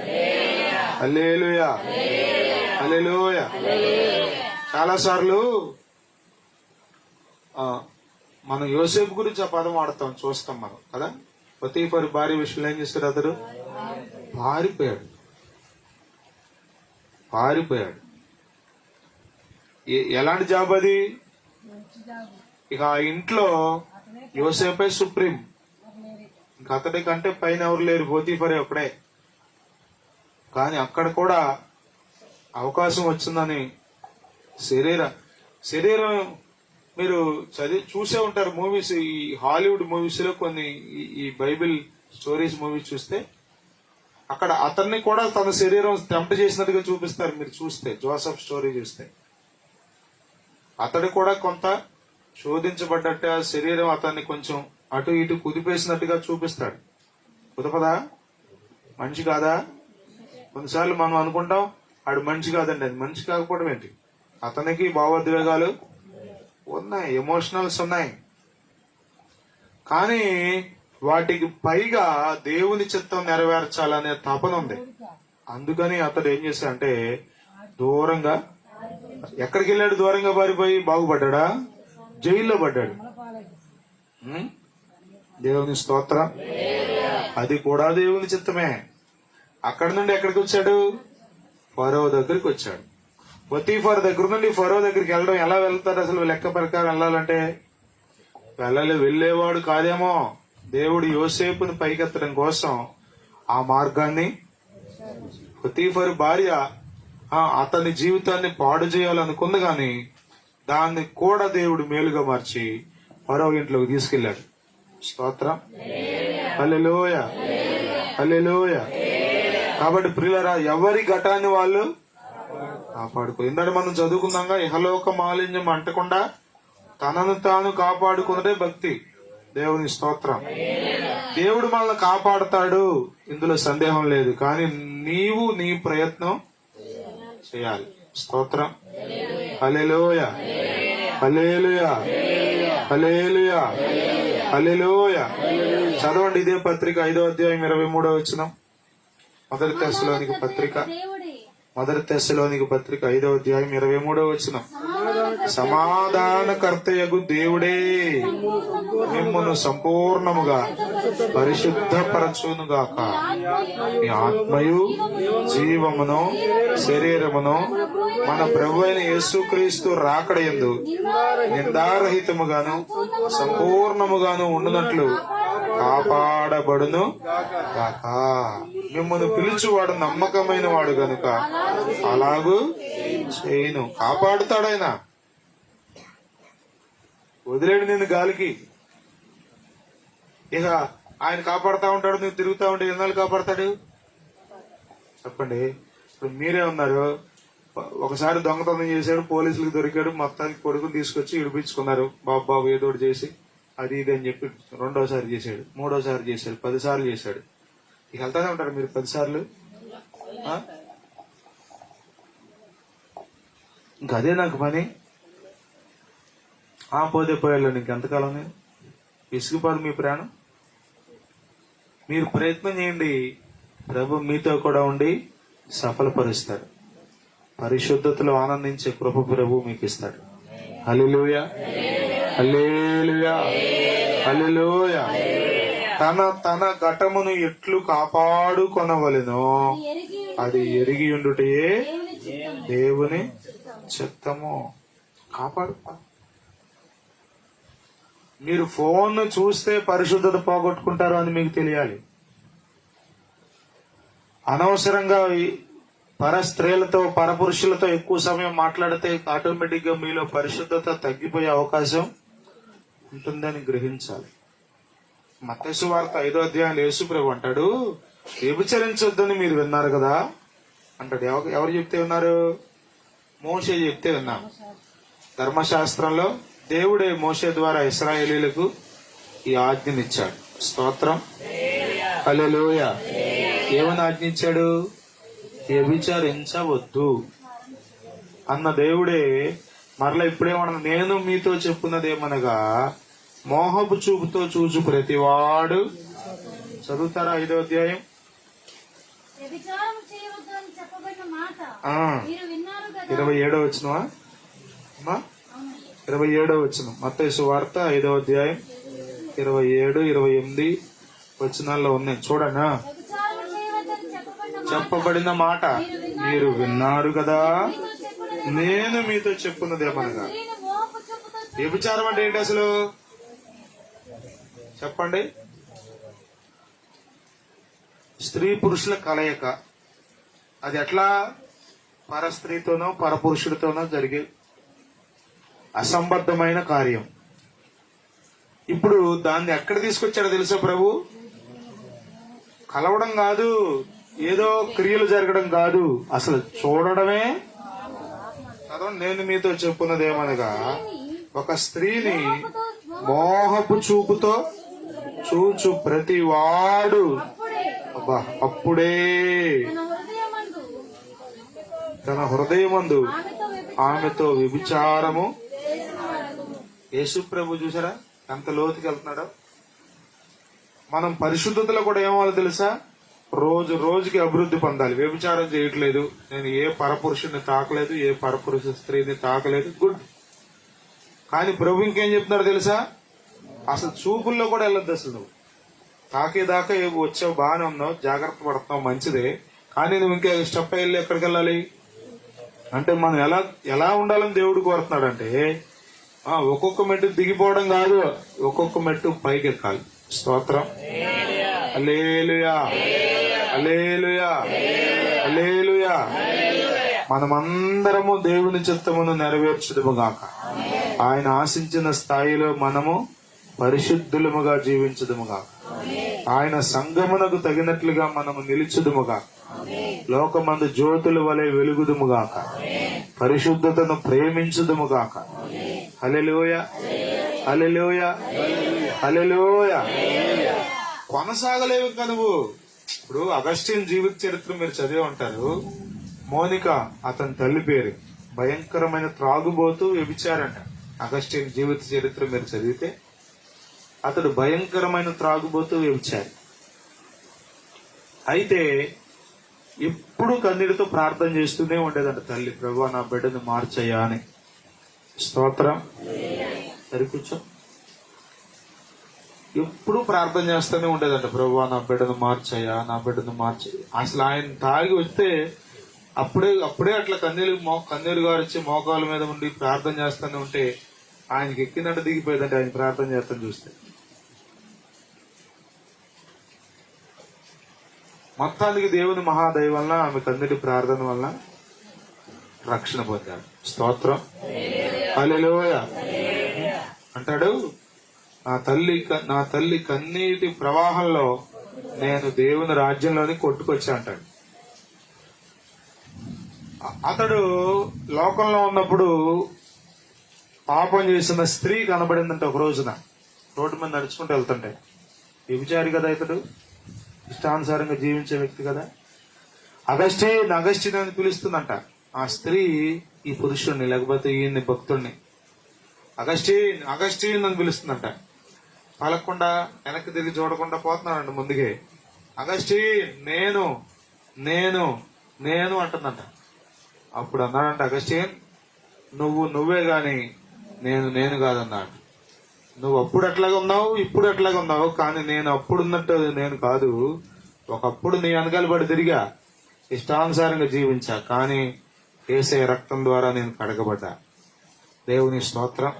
హల్లెలూయా, హల్లెలూయా. చాలా సార్లు మనం యోసేపు గురించి ఆ పదం వాడతాం, చూస్తాం మనం కదా. పొతీఫరు భార్య విషయంలో ఏం చేస్తాడు? అతడు పారిపోయాడు. ఎలాంటి జాబ్ అది? ఇక ఆ ఇంట్లో యోసేపే సుప్రీం. ఇంక అతడి కంటే పైన ఎవరు లేరు, పొతీఫరే ఒక్కడే. కానీ అక్కడ కూడా అవకాశం వచ్చిందని శరీరం మీరు చూసే ఉంటారు మూవీస్. ఈ హాలీవుడ్ మూవీస్ లో కొన్ని ఈ బైబిల్ స్టోరీస్ మూవీస్ చూస్తే అక్కడ అతన్ని కూడా తన శరీరం టెంప్ట్ చేసినట్టుగా చూపిస్తారు. మీరు చూస్తే జోసెఫ్ స్టోరీ చూస్తే అతడు కూడా కొంత శోధించబడ్డట్టు ఆ శరీరం అతన్ని కొంచెం అటు ఇటు కుదిపేసినట్టుగా చూపిస్తాడు. కుదపదా? మనిషి కాదా? కొన్నిసార్లు మనం అనుకుంటాం ఆడు మనిషి కాదండి. అది మనిషి కాకపోవడం ఏంటి? అతనికి భావోద్వేగాలు ఉన్నాయి, ఎమోషనల్స్ ఉన్నాయి. కానీ వాటికి పైగా దేవుని చిత్తం నెరవేర్చాలనే తపన ఉంది. అందుకని అతడు ఏం చేశాడంటే దూరంగా, ఎక్కడికి వెళ్ళాడు? దూరంగా పారిపోయి బాగుపడ్డా? జైల్లో పడ్డాడు. దేవుని స్తోత్రం. అది కూడా దేవుని చిత్తమే. అక్కడి నుండి ఎక్కడికి వచ్చాడు? ఫరో దగ్గరికి వచ్చాడు. పొతీఫర్ దగ్గర నుండి ఫరో దగ్గరికి వెళ్ళడం ఎలా వెళ్తాడు? అసలు లెక్క ప్రకారం వెళ్ళాలంటే వెళ్ళేవాడు కాదేమో. దేవుడు యోసేపుని పైకెత్తడం కోసం ఆ మార్గాన్ని, పొతీఫర్ భార్య అతని జీవితాన్ని పాడు చేయాలనుకుంది, గాని దాన్ని కూడా దేవుడు మేలుగా మార్చి ఫరో ఇంట్లోకి తీసుకెళ్లాడు. స్తోత్రం. హల్లెలూయా, హల్లెలూయా. కాబట్టి ప్రియులారా, ఎవరి ఘటాన్ని వాళ్ళు కాపాడుకో. ఇందాక మనం చదువుకున్నాగా, ఇహలోక మాలిన్యం అంటకుండా తనను తాను కాపాడుకున్నదే భక్తి. దేవుని స్తోత్రం. దేవుడు మనల్ని కాపాడతాడు, ఇందులో సందేహం లేదు. కానీ నీవు నీ ప్రయత్నం చేయాలి. స్తోత్రం. హల్లెలూయా, హల్లెలూయా, హల్లెలూయా, హల్లెలూయా. చదవండి ఇదే పత్రిక 5వ అధ్యాయం 23వ వచనం. మొదటి తెస్సలోనికీ పత్రిక 5వ అధ్యాయం 23వ వచనం. సమాధానకర్తయగు దేవుడే మిమ్మును సంపూర్ణముగా పరిశుద్ధపరచునుగాక. మీ ఆత్మయు జీవమును శరీరమును మన ప్రభువైన యేసుక్రీస్తు రాకడయందు నిందారహితముగాను సంపూర్ణముగాను ఉండునట్లు కాపాడబడును గాక. మిమ్మల్ని పిలుచువాడు నమ్మకమైన వాడు గనుక అలాగూ చేయను. కాపాడుతాడాయన. వదిలేడు నిన్ను గాలికి. ఇక ఆయన కాపాడుతా ఉంటాడు. నువ్వు తిరుగుతా ఉంటే ఎన్నాళ్ళు కాపాడతాడు? చెప్పండి. ఇప్పుడు మీరే ఉన్నారు, ఒకసారి దొంగతనం చేశాడు, పోలీసులకు దొరికాడు, మొత్తానికి కొడుకుని తీసుకొచ్చి ఇడిపించుకున్నారు, బాబు ఏదో ఒకటి చేసి అది ఇది అని చెప్పి. రెండోసారి చేశాడు, మూడోసారి చేశాడు, 10 సార్లు చేశాడు. ఇక వెళ్తానే ఉంటారు మీరు 10 సార్లు. ఇంక అదే నాకు పని. పోతే పోయాడు, ఇంకెంతకాలం విసిగిపోదు మీ ప్రాణం. మీరు ప్రయత్నం చేయండి, ప్రభు మీతో కూడా ఉండి సఫలపరుస్తాడు. పరిశుద్ధతలో ఆనందించే కృప ప్రభు మీకు ఇస్తాడు. హల్లెలూయా, హల్లెలూయా, హల్లెలూయా. తన ఘటమును ఎట్లు కాపాడుకొనవలెనో అది ఎరిగి ఉండుటయే దేవుని చిత్తము. కాపాడుకో. మీరు ఫోన్ చూస్తే పరిశుద్ధత పోగొట్టుకుంటారు అని మీకు తెలియాలి. అనవసరంగా పర స్త్రీలతో, పరపురుషులతో ఎక్కువ సమయం మాట్లాడితే ఆటోమేటిక్ గా మీలో పరిశుద్ధత తగ్గిపోయే అవకాశం ఉంటుందని గ్రహించాలి. మత్తయి సువార్త 5వ అధ్యాయం యేసు ప్రభు అంటాడు, వ్యభిచరించొద్దని మీరు విన్నారు కదా అంటాడు. ఎవరు చెప్తే విన్నారు? మోషే చెప్తే విన్నాం. ధర్మశాస్త్రంలో దేవుడే మోషే ద్వారా ఇశ్రాయేలీలకు ఈ ఆజ్ఞనిచ్చాడు. స్తోత్రం, హల్లెలూయా. ఏమని ఆజ్ఞించాడు? వ్యభిచరించవద్దు అన్న దేవుడే మరలా ఇప్పుడేమన్నా, నేను మీతో చెప్పున్నదేమనగా మోహపు చూపుతో చూచు ప్రతివాడు. చదువుతారా 5వ అధ్యాయం? 27వ వచనమా? 27వ వచనం మత్తయి సువార్త 5వ అధ్యాయం 27, 28 వచనాల్లో ఉన్నాయి. చూడనా? చెప్పబడిన మాట మీరు విన్నారు కదా, నేను మీతో చెప్పున్నదేమనగా. వ్యభిచారం అంటే ఏంటి అసలు చెప్పండి? స్త్రీ పురుషుల కలయిక. అది ఎట్లా? పరస్త్రీతోనో పరపురుషుడితోనో జరిగే అసంబద్ధమైన కార్యం. ఇప్పుడు దాన్ని ఎక్కడ తీసుకొచ్చాడో తెలుసా ప్రభు? కలవడం కాదు, ఏదో క్రియలు జరగడం కాదు, అసలు చూడడమే. నేను మీతో చెప్పున్నదేమనగా ఒక స్త్రీని మోహపు చూపుతో చూచు ప్రతి వాడు అప్పుడే తన హృదయమందు ఆమెతో వ్యభిచారము. యేసు ప్రభు చూసారా ఎంత లోతుకి వెళ్తున్నాడో. మనం పరిశుద్ధతలో కూడా ఏమవ్వాలి తెలుసా? రోజు రోజుకి అభివృద్ధి పొందాలి. వ్యభిచారం చేయట్లేదు, నేను ఏ పరపురుషుని తాకలేదు, ఏ పరపురుష స్త్రీని తాకలేదు, గుడ్. కానీ ప్రభు ఇంకేం చెప్తున్నారో తెలుసా? అసలు చూపుల్లో కూడా వెళ్ళొద్దు. అసలు నువ్వు తాకేదాకా వచ్చావు, బాగానే ఉన్నావు, జాగ్రత్త పడుతున్నావు, మంచిదే. కానీ నువ్వు ఇంకా స్టెప్ వెళ్ళి ఎక్కడికి వెళ్ళాలి అంటే మనం ఎలా ఉండాలని దేవుడు కోరుతున్నాడంటే ఒక్కొక్క మెట్టు దిగిపోవడం కాదు, ఒక్కొక్క మెట్టు పైకి ఎక్కాలి. స్తోత్రం, హల్లెలూయా, హల్లెలూయా, హల్లెలూయా. మనమందరము దేవుని చిత్తమును నెరవేర్చుదుముగాక. ఆయన ఆశించిన స్థాయిలో మనము పరిశుద్ధులముగా జీవించుదుముగాక. ఆయన సంగమునకు తగినట్లుగా మనము నిలుచుదుముగాక. లోకమందు జ్యోతుల వలె వెలుగుదుముగాక. పరిశుద్ధతను ప్రేమించుదుముగాక. హల్లెలూయా, హల్లెలూయా, హల్లెలూయా. కొనసాగలేవు ఇంకా నువ్వు. ఇప్పుడు అగస్టిన్ జీవిత చరిత్ర మీరు చదివి ఉంటారు. మోనిక అతని తల్లి పేరు. భయంకరమైన త్రాగుబోతూ వ్యభిచారంట. అగస్టిన్ జీవిత చరిత్ర మీరు చదివితే అతడు భయంకరమైన త్రాగుబోతూ వ్యభిచారి. అయితే ఎప్పుడు కన్నీటితో ప్రార్థన చేస్తూనే ఉండేదంట తల్లి, ప్రభువా నా బిడ్డను మార్చయ్యా అని. స్తోత్రం. సరి కూర్చో. ఎప్పుడు ప్రార్థన చేస్తూనే ఉండేదంట, ప్రభువా నా బిడ్డను మార్చయ్యా, నా బిడ్డను మార్చయ్యా. అసలు ఆయన తాగి వస్తే అప్పుడే అట్లా కన్నీరు గారు వచ్చి మోకాల మీద ఉండి ప్రార్థన చేస్తూనే ఉంటే ఆయనకి ఎక్కినట్టు దిగిపోయేదంటే ఆయన ప్రార్థన చేస్తాను చూస్తే. మొత్తానికి దేవుని మహాదయ వలన ఆమె కన్నీటి ప్రార్థన వలన రక్షణ పొందాడు. స్తోత్రం, హల్లెలూయా. అంటాడు, నా తల్లి కన్నీటి ప్రవాహంలో నేను దేవుని రాజ్యంలోని కొట్టుకొచ్చా అంటాడు. అతడు లోకంలో ఉన్నప్పుడు పాపం చేసిన స్త్రీ కనబడిందంటే ఒక రోజున రోడ్డు మీద నడుచుకుంటూ వెళ్తుంటే. వ్యభిచారి కదా ఇతడు, ఇష్టానుసారంగా జీవించే వ్యక్తి కదా. అగస్టిన్ అని పిలుస్తుందంట ఆ స్త్రీ ఈ పురుషుణ్ణి, లేకపోతే ఈయన్ని భక్తుడిని. అగస్టిన్ అని పిలుస్తుందంట. పలకుండా వెనక్కి తిరిగి చూడకుండా పోతున్నాడంట ముందుకే. అగస్టిన్ నేను నేను నేను అంటుందంట. అప్పుడు అన్నాడంట అగస్టిన్, నువ్వే గాని నేను కాదన్నాడు. నువ్వు అప్పుడు ఎట్లాగా ఉన్నావు, ఇప్పుడు ఎట్లాగా ఉన్నావు, కానీ నేను అప్పుడున్నట్టు నేను కాదు. ఒకప్పుడు నీ వెనకాల పడి తిరిగా, ఇష్టానుసారంగా జీవించా, కానీ యేసే రక్తం ద్వారా నేను కడగబడ్డా. దేవుని స్తోత్రం.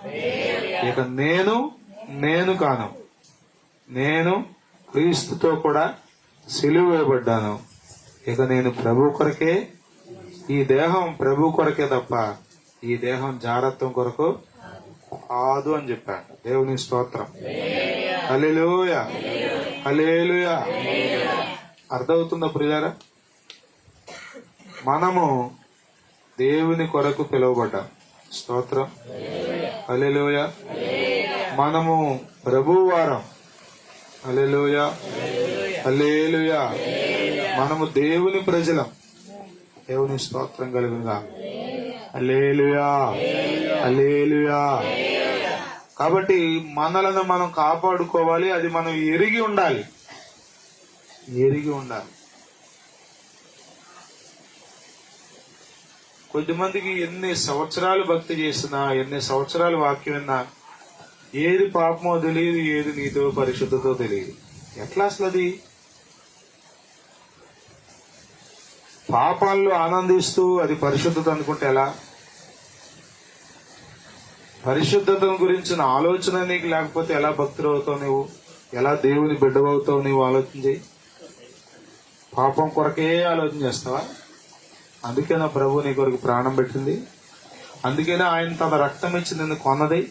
ఇక నేను కాను, నేను క్రీస్తుతో కూడా సిలువ వేయబడ్డాను. ఇక నేను ప్రభు కొరకే, ఈ దేహం ప్రభు కొరకే తప్ప ఈ దేహం జారత్వం కొరకు కాదు అని చెప్పాను. దేవుని స్తోత్రం. హల్లెలూయా, హల్లెలూయా. అర్థమవుతుందా ప్రియులారా? మనము దేవుని కొరకు పిలువబడ్డాం. స్తోత్రం. హల్లెలూయా. మనము ప్రభువారం. హల్లెలూయా, హల్లెలూయా. మనము దేవుని ప్రజలం. దేవుని స్తోత్రం కలుగుగా. హల్లెలూయా, హల్లెలూయా. కాబట్టి మనలను మనం కాపాడుకోవాలి. అది మనం ఎరిగి ఉండాలి. కొద్దిమందికి ఎన్ని సంవత్సరాలు భక్తి చేసినా, ఎన్ని సంవత్సరాలు వాక్యం విన్నా, ఏది పాపమో తెలియదు, ఏది నీతో పరిశుద్ధతో తెలియదు. ఎట్లా అసలు అది? పాపాల్లో ఆనందిస్తూ అది పరిశుద్ధత అనుకుంటే ఎలా? పరిశుద్ధత గురించిన ఆలోచన నీకు లేకపోతే ఎలా భక్తులు అవుతావు నువ్వు? ఎలా దేవుని బిడ్డవవుతావు నువ్వు? ఆలోచన చేయి. పాపం కొరకే ఆలోచన చేస్తావా? అందుకేనా ప్రభు నీ కొరకు ప్రాణం పెట్టింది? అందుకేనా ఆయన తన రక్తం ఇచ్చి నిన్ను కొన్నది?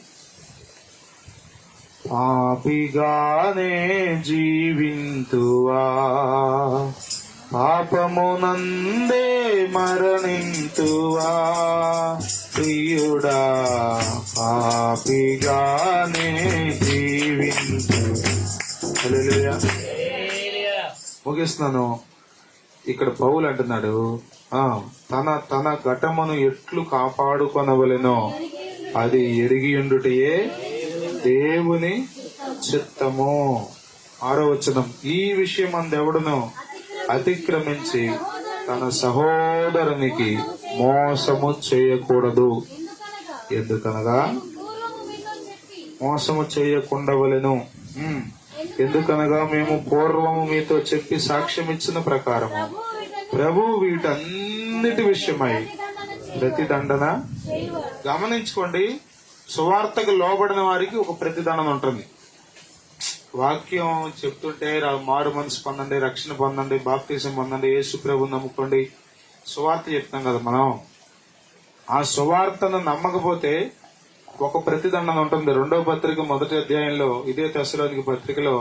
పాపిగానే జీవింతువా, పాపమునందే మరణింతువా, ప్రియుడా పాపిగానే జీవింతు. హల్లెలూయా. ముగిస్తున్నాను. ఇక్కడ పౌలు అంటున్నాడు, తన ఘటమును ఎట్లు కాపాడుకొనవలెనో అది ఎరిగియుండుటయే దేవుని చిత్తము. 6వ వచనం. ఈ విషయం అందెవడును అతిక్రమించి తన సహోదరునికి మోసము చేయకూడదు. ఎందుకనగా మోసము చేయకుండవలెను. ఎందుకనగా మేము పూర్వము మీతో చెప్పి సాక్ష్యం ఇచ్చిన ప్రకారము ప్రభు వీటన్నిటి విషయమై ప్రతిదండన. గమనించుకోండి, సువార్తకు లోబడిన వారికి ఒక ప్రతిదండన ఉంటుంది. వాక్యం చెప్తుంటే మారు మనసు పొందండి, రక్షణ పొందండి, బాప్తిజం పొందండి, యేసు ప్రభువుని నమ్ముకోండి, సువార్త చెప్తాం కదా మనం. ఆ సువార్తను నమ్మకపోతే ఒక ప్రతిదండన ఉంటుంది. 2వ పత్రిక 1వ అధ్యాయంలో, ఇదే తెస్సలోనిక పత్రికలో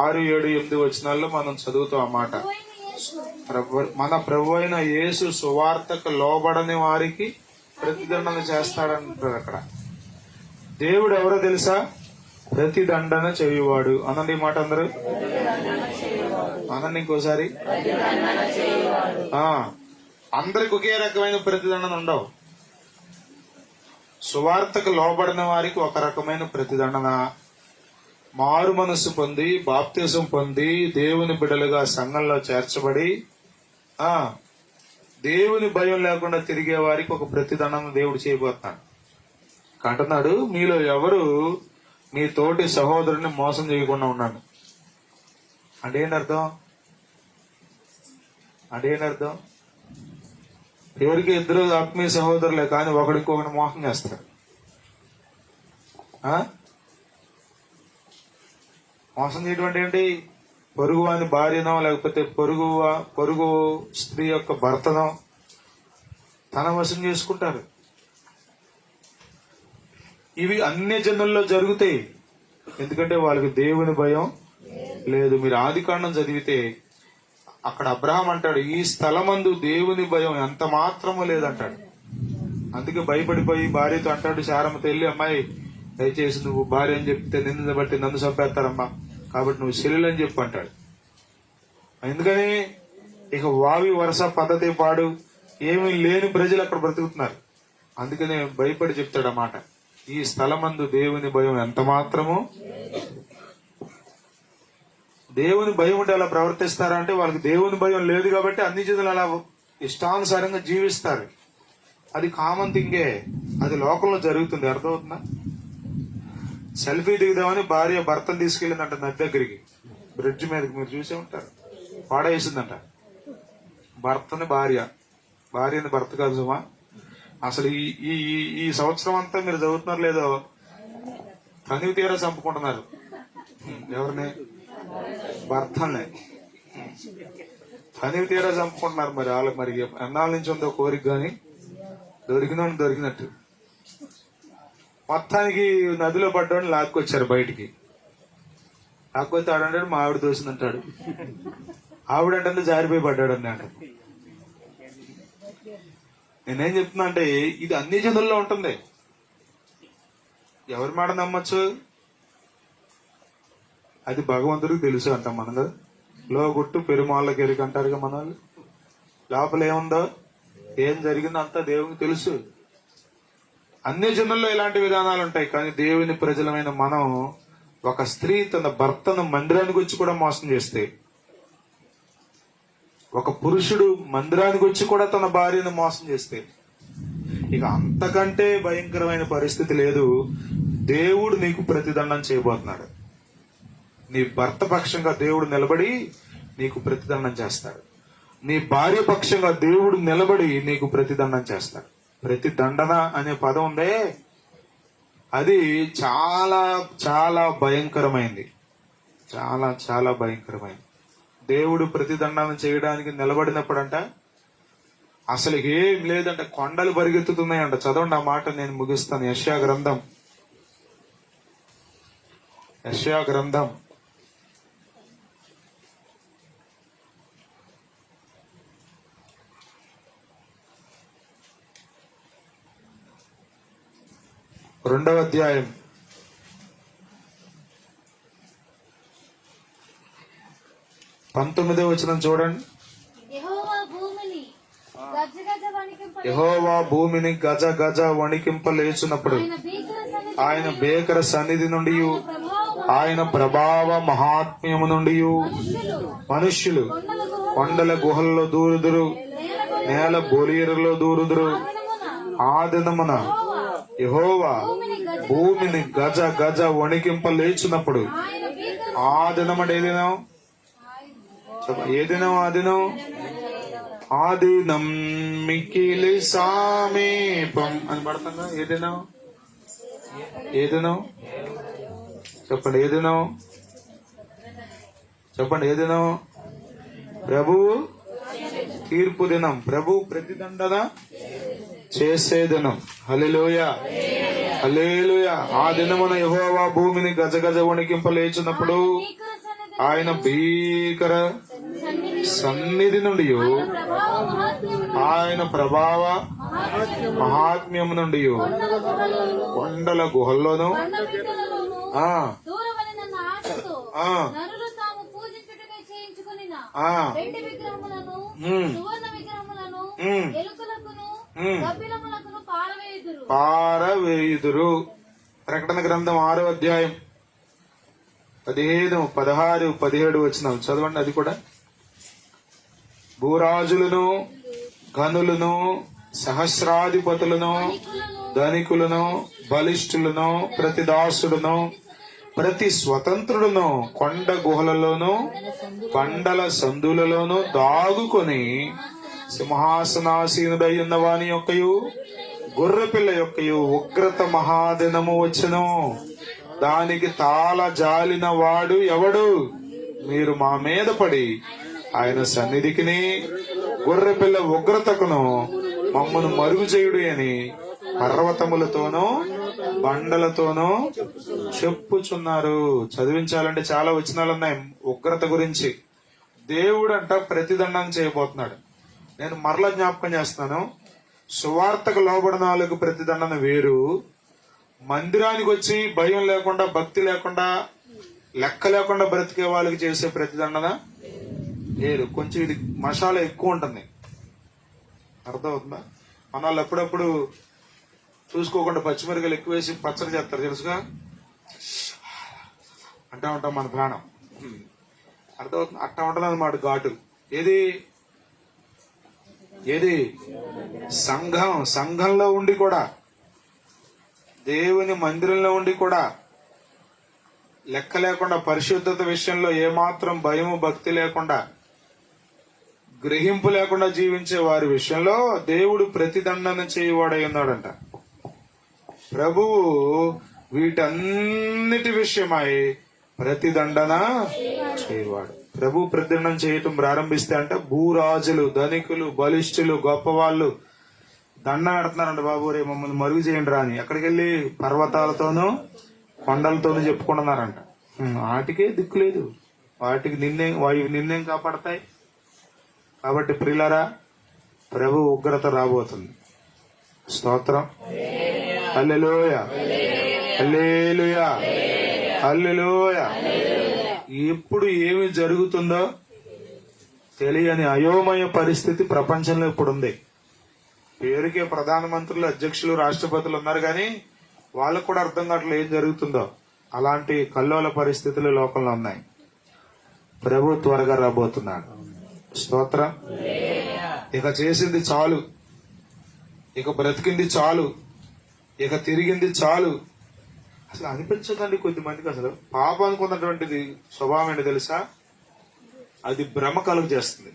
6, 7, 8 వచనాల్లో మనం చదువుతాం అన్నమాట. మన ప్రభు అయిన యేసు సువార్తకు లోబడని వారికి ప్రతిదండన చేస్తాడంటారు అక్కడ. దేవుడు ఎవరో తెలుసా? ప్రతిదండన చేయువాడు. అనండి మాట అందరూ, అనండి ఇంకోసారి. అందరికి ఒకే రకమైన ప్రతిదండన ఉండవు. సువార్తకు లోబడిన వారికి ఒక రకమైన ప్రతిదండన. మారు మనస్సు పొంది, బాప్తిజం పొంది, దేవుని బిడ్డలుగా సంఘంలో చేర్చబడి దేవుని భయం లేకుండా తిరిగే వారికి ఒక ప్రతిదండన దేవుడు చేయబోతున్నాడు. అంటున్నాడు, మీలో ఎవరు మీ తోటి సహోదరుని మోసం చేయకుండా ఉన్నాడు. అదేంటర్థం? ఎవరికి ఇద్దరు ఆత్మీయ సహోదరులే, కానీ ఒకడికొకటి మోసం చేస్తారు. మోసం చేయడం అంటే ఏంటి? పొరుగు వాని భార్యనో, లేకపోతే పొరుగు స్త్రీ యొక్క భర్తనో తన వశం చేసుకుంటారు. ఇవి అన్ని జనుల్లో జరుగుతాయి. ఎందుకంటే వాళ్ళకి దేవుని భయం లేదు. మీరు ఆదికాండం చదివితే అక్కడ అబ్రహాం అంటాడు, ఈ స్థలమందు దేవుని భయం ఎంత మాత్రము లేదంటాడు. అందుకే భయపడిపోయి భార్యతో అంటాడు, శారమ్మతో వెళ్ళి, అమ్మాయి దయచేసి నువ్వు భార్య అని చెప్తే నిన్ను బట్టి నన్ను చంపేస్తారమ్మా, కాబట్టి నువ్వు శల్యులు అని చెప్పు అంటాడు. ఎందుకని ఇక వావి వరుస పద్ధతి పాడు ఏమీ లేని ప్రజలు అక్కడ బ్రతుకుతున్నారు. అందుకనే భయపడి చెప్తాడు అన్నమాట, ఈ స్థలమందు దేవుని భయం ఎంత మాత్రము. దేవుని భయం ఉంటే అలా ప్రవర్తిస్తారంటే వాళ్ళకి దేవుని భయం లేదు కాబట్టి అన్ని జనులు అలా ఇష్టానుసారంగా జీవిస్తారు. అది కామన్ థింగే, అది లోకంలో జరుగుతుంది. అర్థమవుతుందా? సెల్ఫీ దిగుదామని భార్య భర్తను తీసుకెళ్ళిందంట నది దగ్గరికి, బ్రిడ్జ్ మీదకి, మీరు చూసే ఉంటారు. పాడేసిందంట భర్తని భార్యని భర్త కాదు సుమా. అసలు ఈ ఈ సంవత్సరం అంతా మీరు చదువుతున్నారు లేదో, తనివి తీరా చంపుకుంటున్నారు. ఎవరిని? భర్తల్ని తనివి తీరా చంపుకుంటున్నారు. మరి వాళ్ళకి మరి ఎన్నాళ్ళ నుంచి ఉందో కోరిక, గాని దొరికినట్టు. మొత్తానికి నదిలో పడ్డాడు, లాక్కొచ్చారు బయటికి. లాక్కొస్తే ఆడంటాడు, మా ఆవిడ దోసిందంటాడు. ఆవిడంటే జారిపోయి పడ్డాడు అన్నాడు. నేనేం చెప్తున్నా అంటే ఇది అన్ని జనుల్లో ఉంటుంది. ఎవరి మాట నమ్మచ్చు? అది భగవంతుడికి తెలుసు అంటాం మనం కదా. లోగుట్టు పెరుమాళ్ళకి ఎరుక అంటారుగా మన వాళ్ళు. లోపల ఏముందో, ఏం జరిగిందో అంతా దేవునికి తెలుసు. అన్ని జనుల్లో ఇలాంటి విధానాలు ఉంటాయి. కానీ దేవుని ప్రజలమైన మనం, ఒక స్త్రీ తన భర్తను మందిరానికి వచ్చి కూడా మోసం చేస్తే, ఒక పురుషుడు మందిరానికి వచ్చి కూడా తన భార్యను మోసం చేస్తే, ఇక అంతకంటే భయంకరమైన పరిస్థితి లేదు. దేవుడు నీకు ప్రతిదండం చేయబోతున్నాడు. నీ భర్త పక్షంగా దేవుడు నిలబడి నీకు ప్రతిదండం చేస్తాడు. నీ భార్య పక్షంగా దేవుడు నిలబడి నీకు ప్రతిదండం చేస్తాడు. ప్రతిదండన అనే పదం ఉందే, అది చాలా చాలా భయంకరమైంది. చాలా చాలా భయంకరమైంది. దేవుడు ప్రతిదండన చేయడానికి నిలబడినప్పుడంట అసలు ఏం లేదంట, కొండలు పరిగెత్తుతున్నాయంట. చదవండి ఆ మాట, నేను ముగిస్తాను. యెషయా గ్రంథం 2వ అధ్యాయం 19వ వచనం చూడండి. యెహోవా భూమిని గజ గజ వణికింపలేచినప్పుడు ఆయన భీకర సన్నిధి నుండి, ఆయన ప్రభావ మహాత్మ్యము నుండి మనుష్యులు కొండల గుహల్లో దూరుదురు, నేల బొలియరులో దూరుదురు. ఆ దినమున యెహోవా భూమిని గజ గజ వణికింపలేచినప్పుడు, ఆ దినమంటే ఏ దినం? ఏ దినం? ఆ దినం, ఆ దినం మిక్కిలి సమీపం అని పడుతుందా? ఏ దినం? ఏ దినం? చెప్పండి, ఏ దినం? చెప్పండి, ఏ దినం? ప్రభువు తీర్పు దినం, ప్రభు ప్రతిదండన చేసే దినం. హల్లెలూయా, హల్లెలూయా. ఆ దినమున యెహోవా భూమిని గజగజ వణికింపలేచినప్పుడు, ఆయన భీకర సన్నిధి నుండి, ఆయన ప్రభావ మహాత్మ్యము నుండి కొండల గుహల్లోను పారవేయుదురు. ప్రకటన గ్రంథం 6వ అధ్యాయం 15, 16, 17 వచనాలు చదవండి. అది కూడా, భూరాజులను, గనులను, సహస్రాధిపతులను, ధనికులను, బలిష్ఠులను, ప్రతి దాసుడును, ప్రతి స్వతంత్రుడును కొండ గుహలలోను బండల సందులలోను దాగుకొని సింహాసనాసీనుడై ఉన్న వాని యొక్కయు గొర్రెపిల్ల యొక్కయు ఉగ్రత మహాదినము వచ్చెను. దానికి తాళ జాలిన వాడు ఎవడు? మీరు మా మీద పడి ఆయన సన్నిధికిని గొర్రెపిల్ల ఉగ్రతకును మమ్మను మరుగు చేయుడు అని పర్వతములతోనూ బండలతోనూ చెప్పుచున్నారు. చదివించాలంటే చాలా వచనాలు ఉన్నాయి ఉగ్రత గురించి. దేవుడు అంట ప్రతిదండం చేయబోతున్నాడు. నేను మరలా జ్ఞాపకం చేస్తున్నాను, సువార్తకు లోబడిన వాళ్ళకు ప్రతిదండన వేరు, మందిరానికి వచ్చి భయం లేకుండా భక్తి లేకుండా లెక్క లేకుండా బ్రతికే వాళ్ళకి చేసే ప్రతిదండన వేరు. కొంచెం ఇది మసాలా ఎక్కువ ఉంటుంది, అర్థమవుతుందా? మన వాళ్ళు అప్పుడప్పుడు చూసుకోకుండా పచ్చిమిరకాయలు ఎక్కువ వేసి పచ్చడి చేస్తారు, తెలుసుగా అంటా ఉంటాం మన ప్రాణం. అర్థమవుతుంది? అట్టా ఉంటుంది అన్నమాట ఘాటు. ఏది ఏది సంఘంలో ఉండి కూడా, దేవుని మందిరంలో ఉండి కూడా లెక్క లేకుండా పరిశుద్ధత విషయంలో ఏమాత్రం భయము భక్తి లేకుండా గ్రహింపు లేకుండా జీవించే వారి విషయంలో దేవుడు ప్రతిదండన చేయవాడై ఉన్నాడంట. ప్రభువు వీటన్నిటి విషయమై ప్రతిదండన చేయవాడు. ప్రభు ప్రతిదండన చేయటం ప్రారంభిస్తే అంటే భూరాజులు, ధనికులు, బలిష్ఠులు, గొప్ప వాళ్ళు దండం పెడుతున్నారంట, బాబు రే మమ్మల్ని మరుగు చేయండి రా అని. ఎక్కడికి వెళ్ళి పర్వతాలతోనూ కొండలతోనూ చెప్పుకుంటున్నారంట. వాటికే దిక్కు లేదు, వాటికి నిన్నేం కాపాడతాయి. కాబట్టి ప్రియులారా, ప్రభు ఉగ్రత రాబోతుంది. స్తోత్రం. హల్లెలూయా, హల్లెలూయా, హల్లెలూయా. ఎప్పుడు ఏమి జరుగుతుందో తెలియని అయోమయ పరిస్థితి ప్రపంచంలో ఇప్పుడు ఉంది. పేరుకే ప్రధానమంత్రులు, అధ్యక్షులు, రాష్ట్రపతులు ఉన్నారు, కానీ వాళ్ళకు కూడా అర్థం కావట్లేదు ఏం జరుగుతుందో. అలాంటి కల్లోల పరిస్థితులు లోకంలో ఉన్నాయి. ప్రభు త్వరగా రాబోతున్నాడు. స్తోత్రం. ఇక చేసింది చాలు, ఇక బ్రతికింది చాలు, ఇక తిరిగింది చాలు. అసలు అనిపించదండి కొద్దిమందికి. అసలు పాపం అనుకున్నటువంటిది స్వభావం ఏంటి తెలుసా? అది భ్రమ కలుగు చేస్తుంది.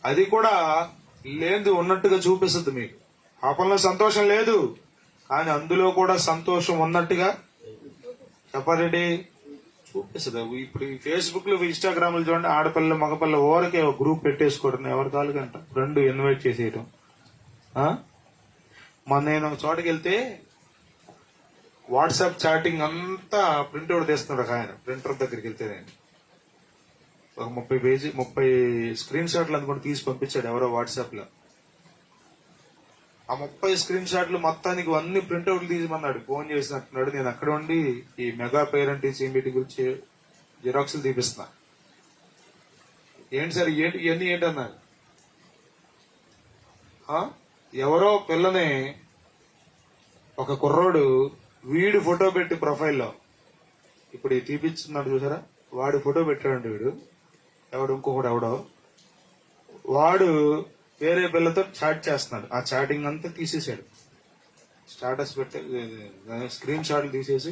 అది కూడా లేదు ఉన్నట్టుగా చూపిస్తుంది మీకు. పాపంలో సంతోషం లేదు, కానీ అందులో కూడా సంతోషం ఉన్నట్టుగా చెప్పాలండి చూపిస్తుంది. ఇప్పుడు ఈ ఫేస్బుక్ లో, ఇన్స్టాగ్రామ్ లో చూడండి, ఆడపిల్ల మగపిల్ల ఓరకే ఒక గ్రూప్ పెట్టేసుకోవడం, ఎవరి కాలుగంట రెండు ఇన్వైట్ చేసేయటం. మొన్న నేను ఒక చోటకి వెళ్తే వాట్సాప్ చాటింగ్ అంతా ప్రింట్అవుట్ తీస్తున్నాడు ఒక ఆయన. ప్రింటర్ దగ్గరికి వెళ్తే నేను ఒక 30 స్క్రీన్ షాట్లు అనుకుంటే తీసి పంపించాడు ఎవరో వాట్సాప్ లో. ఆ 30 స్క్రీన్ షాట్లు మొత్తానికి అన్ని ప్రింట్అవుట్లు తీసిమన్నాడు. ఫోన్ చేసినట్టున్నాడు. నేను అక్కడ ఉండి ఈ మెగా పేరెంట్ టీచింగ్ మీటింగ్ గురించి జిరాక్స్లు తీపిస్తున్నా. ఏంటి సార్ ఇవన్నీ ఏంటన్నారు? ఎవరో పిల్లని ఒక కుర్రోడు వీడు ఫోటో పెట్టి ప్రొఫైల్లో, ఇప్పుడు తీపిస్తున్నాడు చూసారా, వాడు ఫోటో పెట్టాడండి. వీడు ఇంకొకడు వాడు వేరే పిల్లతో చాట్ చేస్తున్నాడు. ఆ చాటింగ్ అంతా తీసేసాడు. స్టాటస్ పెట్టి స్క్రీన్ షాట్లు తీసేసి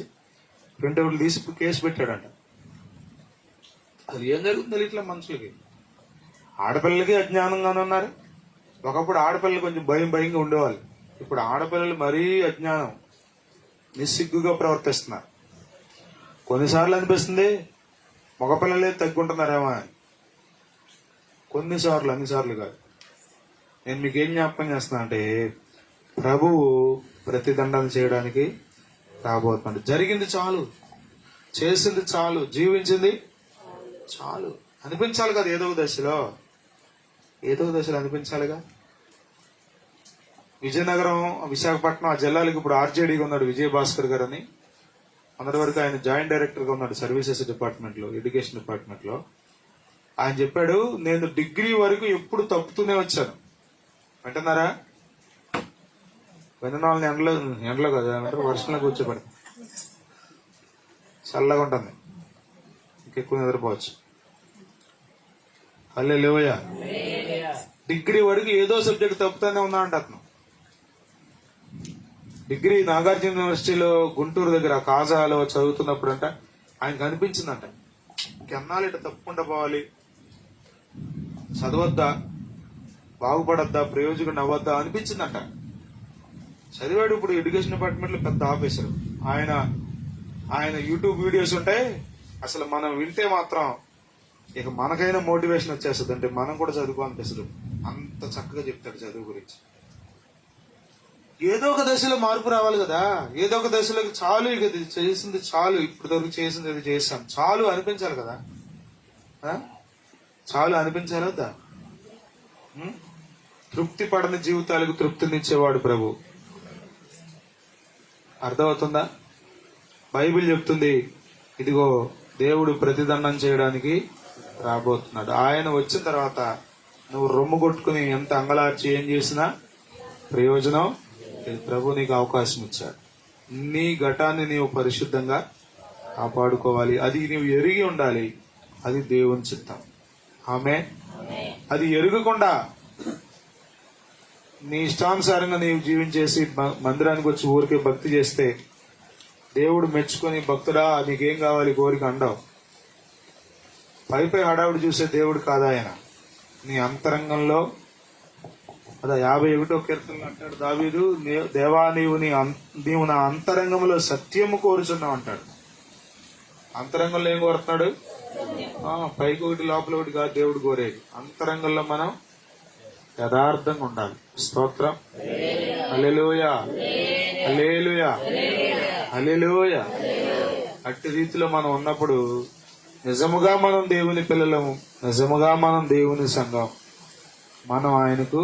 ప్రింట్అవుట్లు తీసి కేసు పెట్టాడంట. అది ఏం జరుగుతుంది ఇట్లా మనుషులకి? ఆడపిల్లలకి అజ్ఞానంగానే ఉన్నారు. ఒకప్పుడు ఆడపిల్లలు కొంచెం భయంగా ఉండేవాళ్ళు. ఇప్పుడు ఆడపిల్లలు మరీ అజ్ఞానం, నిస్సిగ్గుగా ప్రవర్తిస్తున్నారు. కొన్నిసార్లు అనిపిస్తుంది మగపిల్లలే తగ్గుంటున్నారేమో అని. కొన్నిసార్లు, అన్నిసార్లు కాదు. నేను మీకు ఏం జ్ఞాపకం చేస్తున్నా అంటే, ప్రభువు ప్రతిదండన చేయడానికి రాబోతున్నాడు. జరిగింది చాలు, చేసింది చాలు, జీవించింది చాలు అనిపించాలి కదా. ఏదో దశలో అనిపించాలిగా. విజయనగరం, విశాఖపట్నం ఆ జిల్లాలకు ఇప్పుడు ఆర్జేడీగా ఉన్నాడు విజయభాస్కర్ గారు అని. మొన్నటి వరకు ఆయన జాయింట్ డైరెక్టర్ గా ఉన్నాడు సర్వీసెస్ డిపార్ట్మెంట్ లో, ఎడ్యుకేషన్ డిపార్ట్మెంట్ లో. ఆయన చెప్పాడు, నేను డిగ్రీ వరకు ఎప్పుడు తప్పుతూనే వచ్చాను. వింటున్నారా? విన్నవాళ్ళని ఎండలో కదా వర్షంలో కూర్చోబడి చల్లగా ఉంటుంది, ఇంకెక్కువ నిద్రపోవచ్చు. హల్లెలూయా. డిగ్రీ వరకు ఏదో సబ్జెక్ట్ తప్పుతూనే ఉన్నా అంట అతను. డిగ్రీ నాగార్జున యూనివర్సిటీలో గుంటూరు దగ్గర కాజాలో చదువుతున్నప్పుడు అంట ఆయనకు అనిపించిందంట, ఇంకెన్నాళ్ళు ఇట్లా తప్పకుండా పోవాలి, చదవద్దా, బాగుపడద్దా, ప్రయోజకుడు అవ్వద్దా అనిపించిందంట. చదివాడు. ఇప్పుడు ఎడ్యుకేషన్ డిపార్ట్మెంట్ లో పెద్ద ఆఫీసర్ ఆయన యూట్యూబ్ వీడియోస్ ఉంటాయి. అసలు మనం వింటే మాత్రం ఇక మనకైనా మోటివేషన్ వచ్చేస్తుంది. అంటే మనం కూడా చదువుకోవాలనిపిస్తుంది, అంత చక్కగా చెప్తాడు చదువు గురించి. ఏదో ఒక దశలో మార్పు రావాలి కదా. ఏదో ఒక దశలో చాలు, ఇక చేసింది చాలు, ఇప్పుడు వరకు చేసింది ఇది చేశాం చాలు అనిపించాలి కదా. చాలు అనిపించాలి వద్దా? తృప్తి పడని జీవితాలకు తృప్తినిచ్చేవాడు ప్రభు. అర్థమవుతుందా? బైబిల్ చెప్తుంది, ఇదిగో దేవుడు ప్రతిదండం చేయడానికి రాబోతున్నాడు. ఆయన వచ్చిన తర్వాత నువ్వు రొమ్ము కొట్టుకుని ఎంత అంగలార్చి ఏం చేసినా ప్రయోజనం లేదు. ప్రభు నీకు అవకాశం ఇచ్చాడు. నీ ఘటాన్ని నీవు పరిశుద్ధంగా కాపాడుకోవాలి. అది నీవు ఎరిగి ఉండాలి. అది దేవుని చిత్తం. ఆమె అది ఎరుగకుండా నీ ఇష్టానుసారంగా నీవు జీవించేసి మందిరానికి వచ్చి ఊరికే భక్తి చేస్తే దేవుడు మెచ్చుకొని, భక్తుడా నీకేం కావాలి కోరిక అండవు. పైపై హడావుడు చూసే దేవుడు కాదా ఆయన. నీ అంతరంగంలో అదా 51వ కీర్తనలో అంటాడు దావీదు, దేవా నీవు నా అంతరంగంలో సత్యము కోరుచున్నావు అంటాడు. అంతరంగంలో ఏం కోరుతున్నాడు? పైకి ఒకటి లోపల ఒకటి కాదు దేవుడు కోరేది. అంతరంగంలో మనం యథార్థంగా ఉండాలి. స్తోత్రం. హల్లెలూయా, హల్లెలూయా, హల్లెలూయా. అట్టి రీతిలో మనం ఉన్నప్పుడు నిజముగా మనం దేవుని పిల్లలము, నిజముగా మనం దేవుని సంఘం, మనం ఆయనకు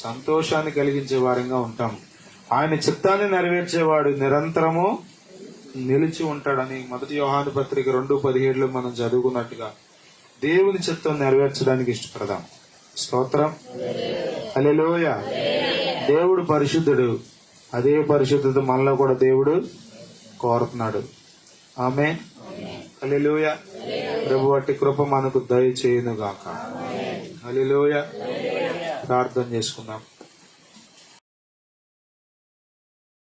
సంతోషాన్ని కలిగించే వారంగా ఉంటాం. ఆయన చిత్తాన్ని నెరవేర్చేవాడు నిరంతరము నిలిచి ఉంటాడని 1 యోహాను పత్రిక 2:17 మనం చదువుకున్నట్టుగా దేవుని చిత్తం నెరవేర్చడానికి ఇష్టపడదాం. స్తోత్రం. హల్లెలూయా. దేవుడు పరిశుద్ధుడు. అదే పరిశుద్ధత మనలో కూడా దేవుడు కోరుతున్నాడు. ఆమేన్. హల్లెలూయా. ప్రభు అట్టి కృప మనకు దయచేయును గాక. హల్లెలూయా. ప్రార్థన చేసుకుందాం.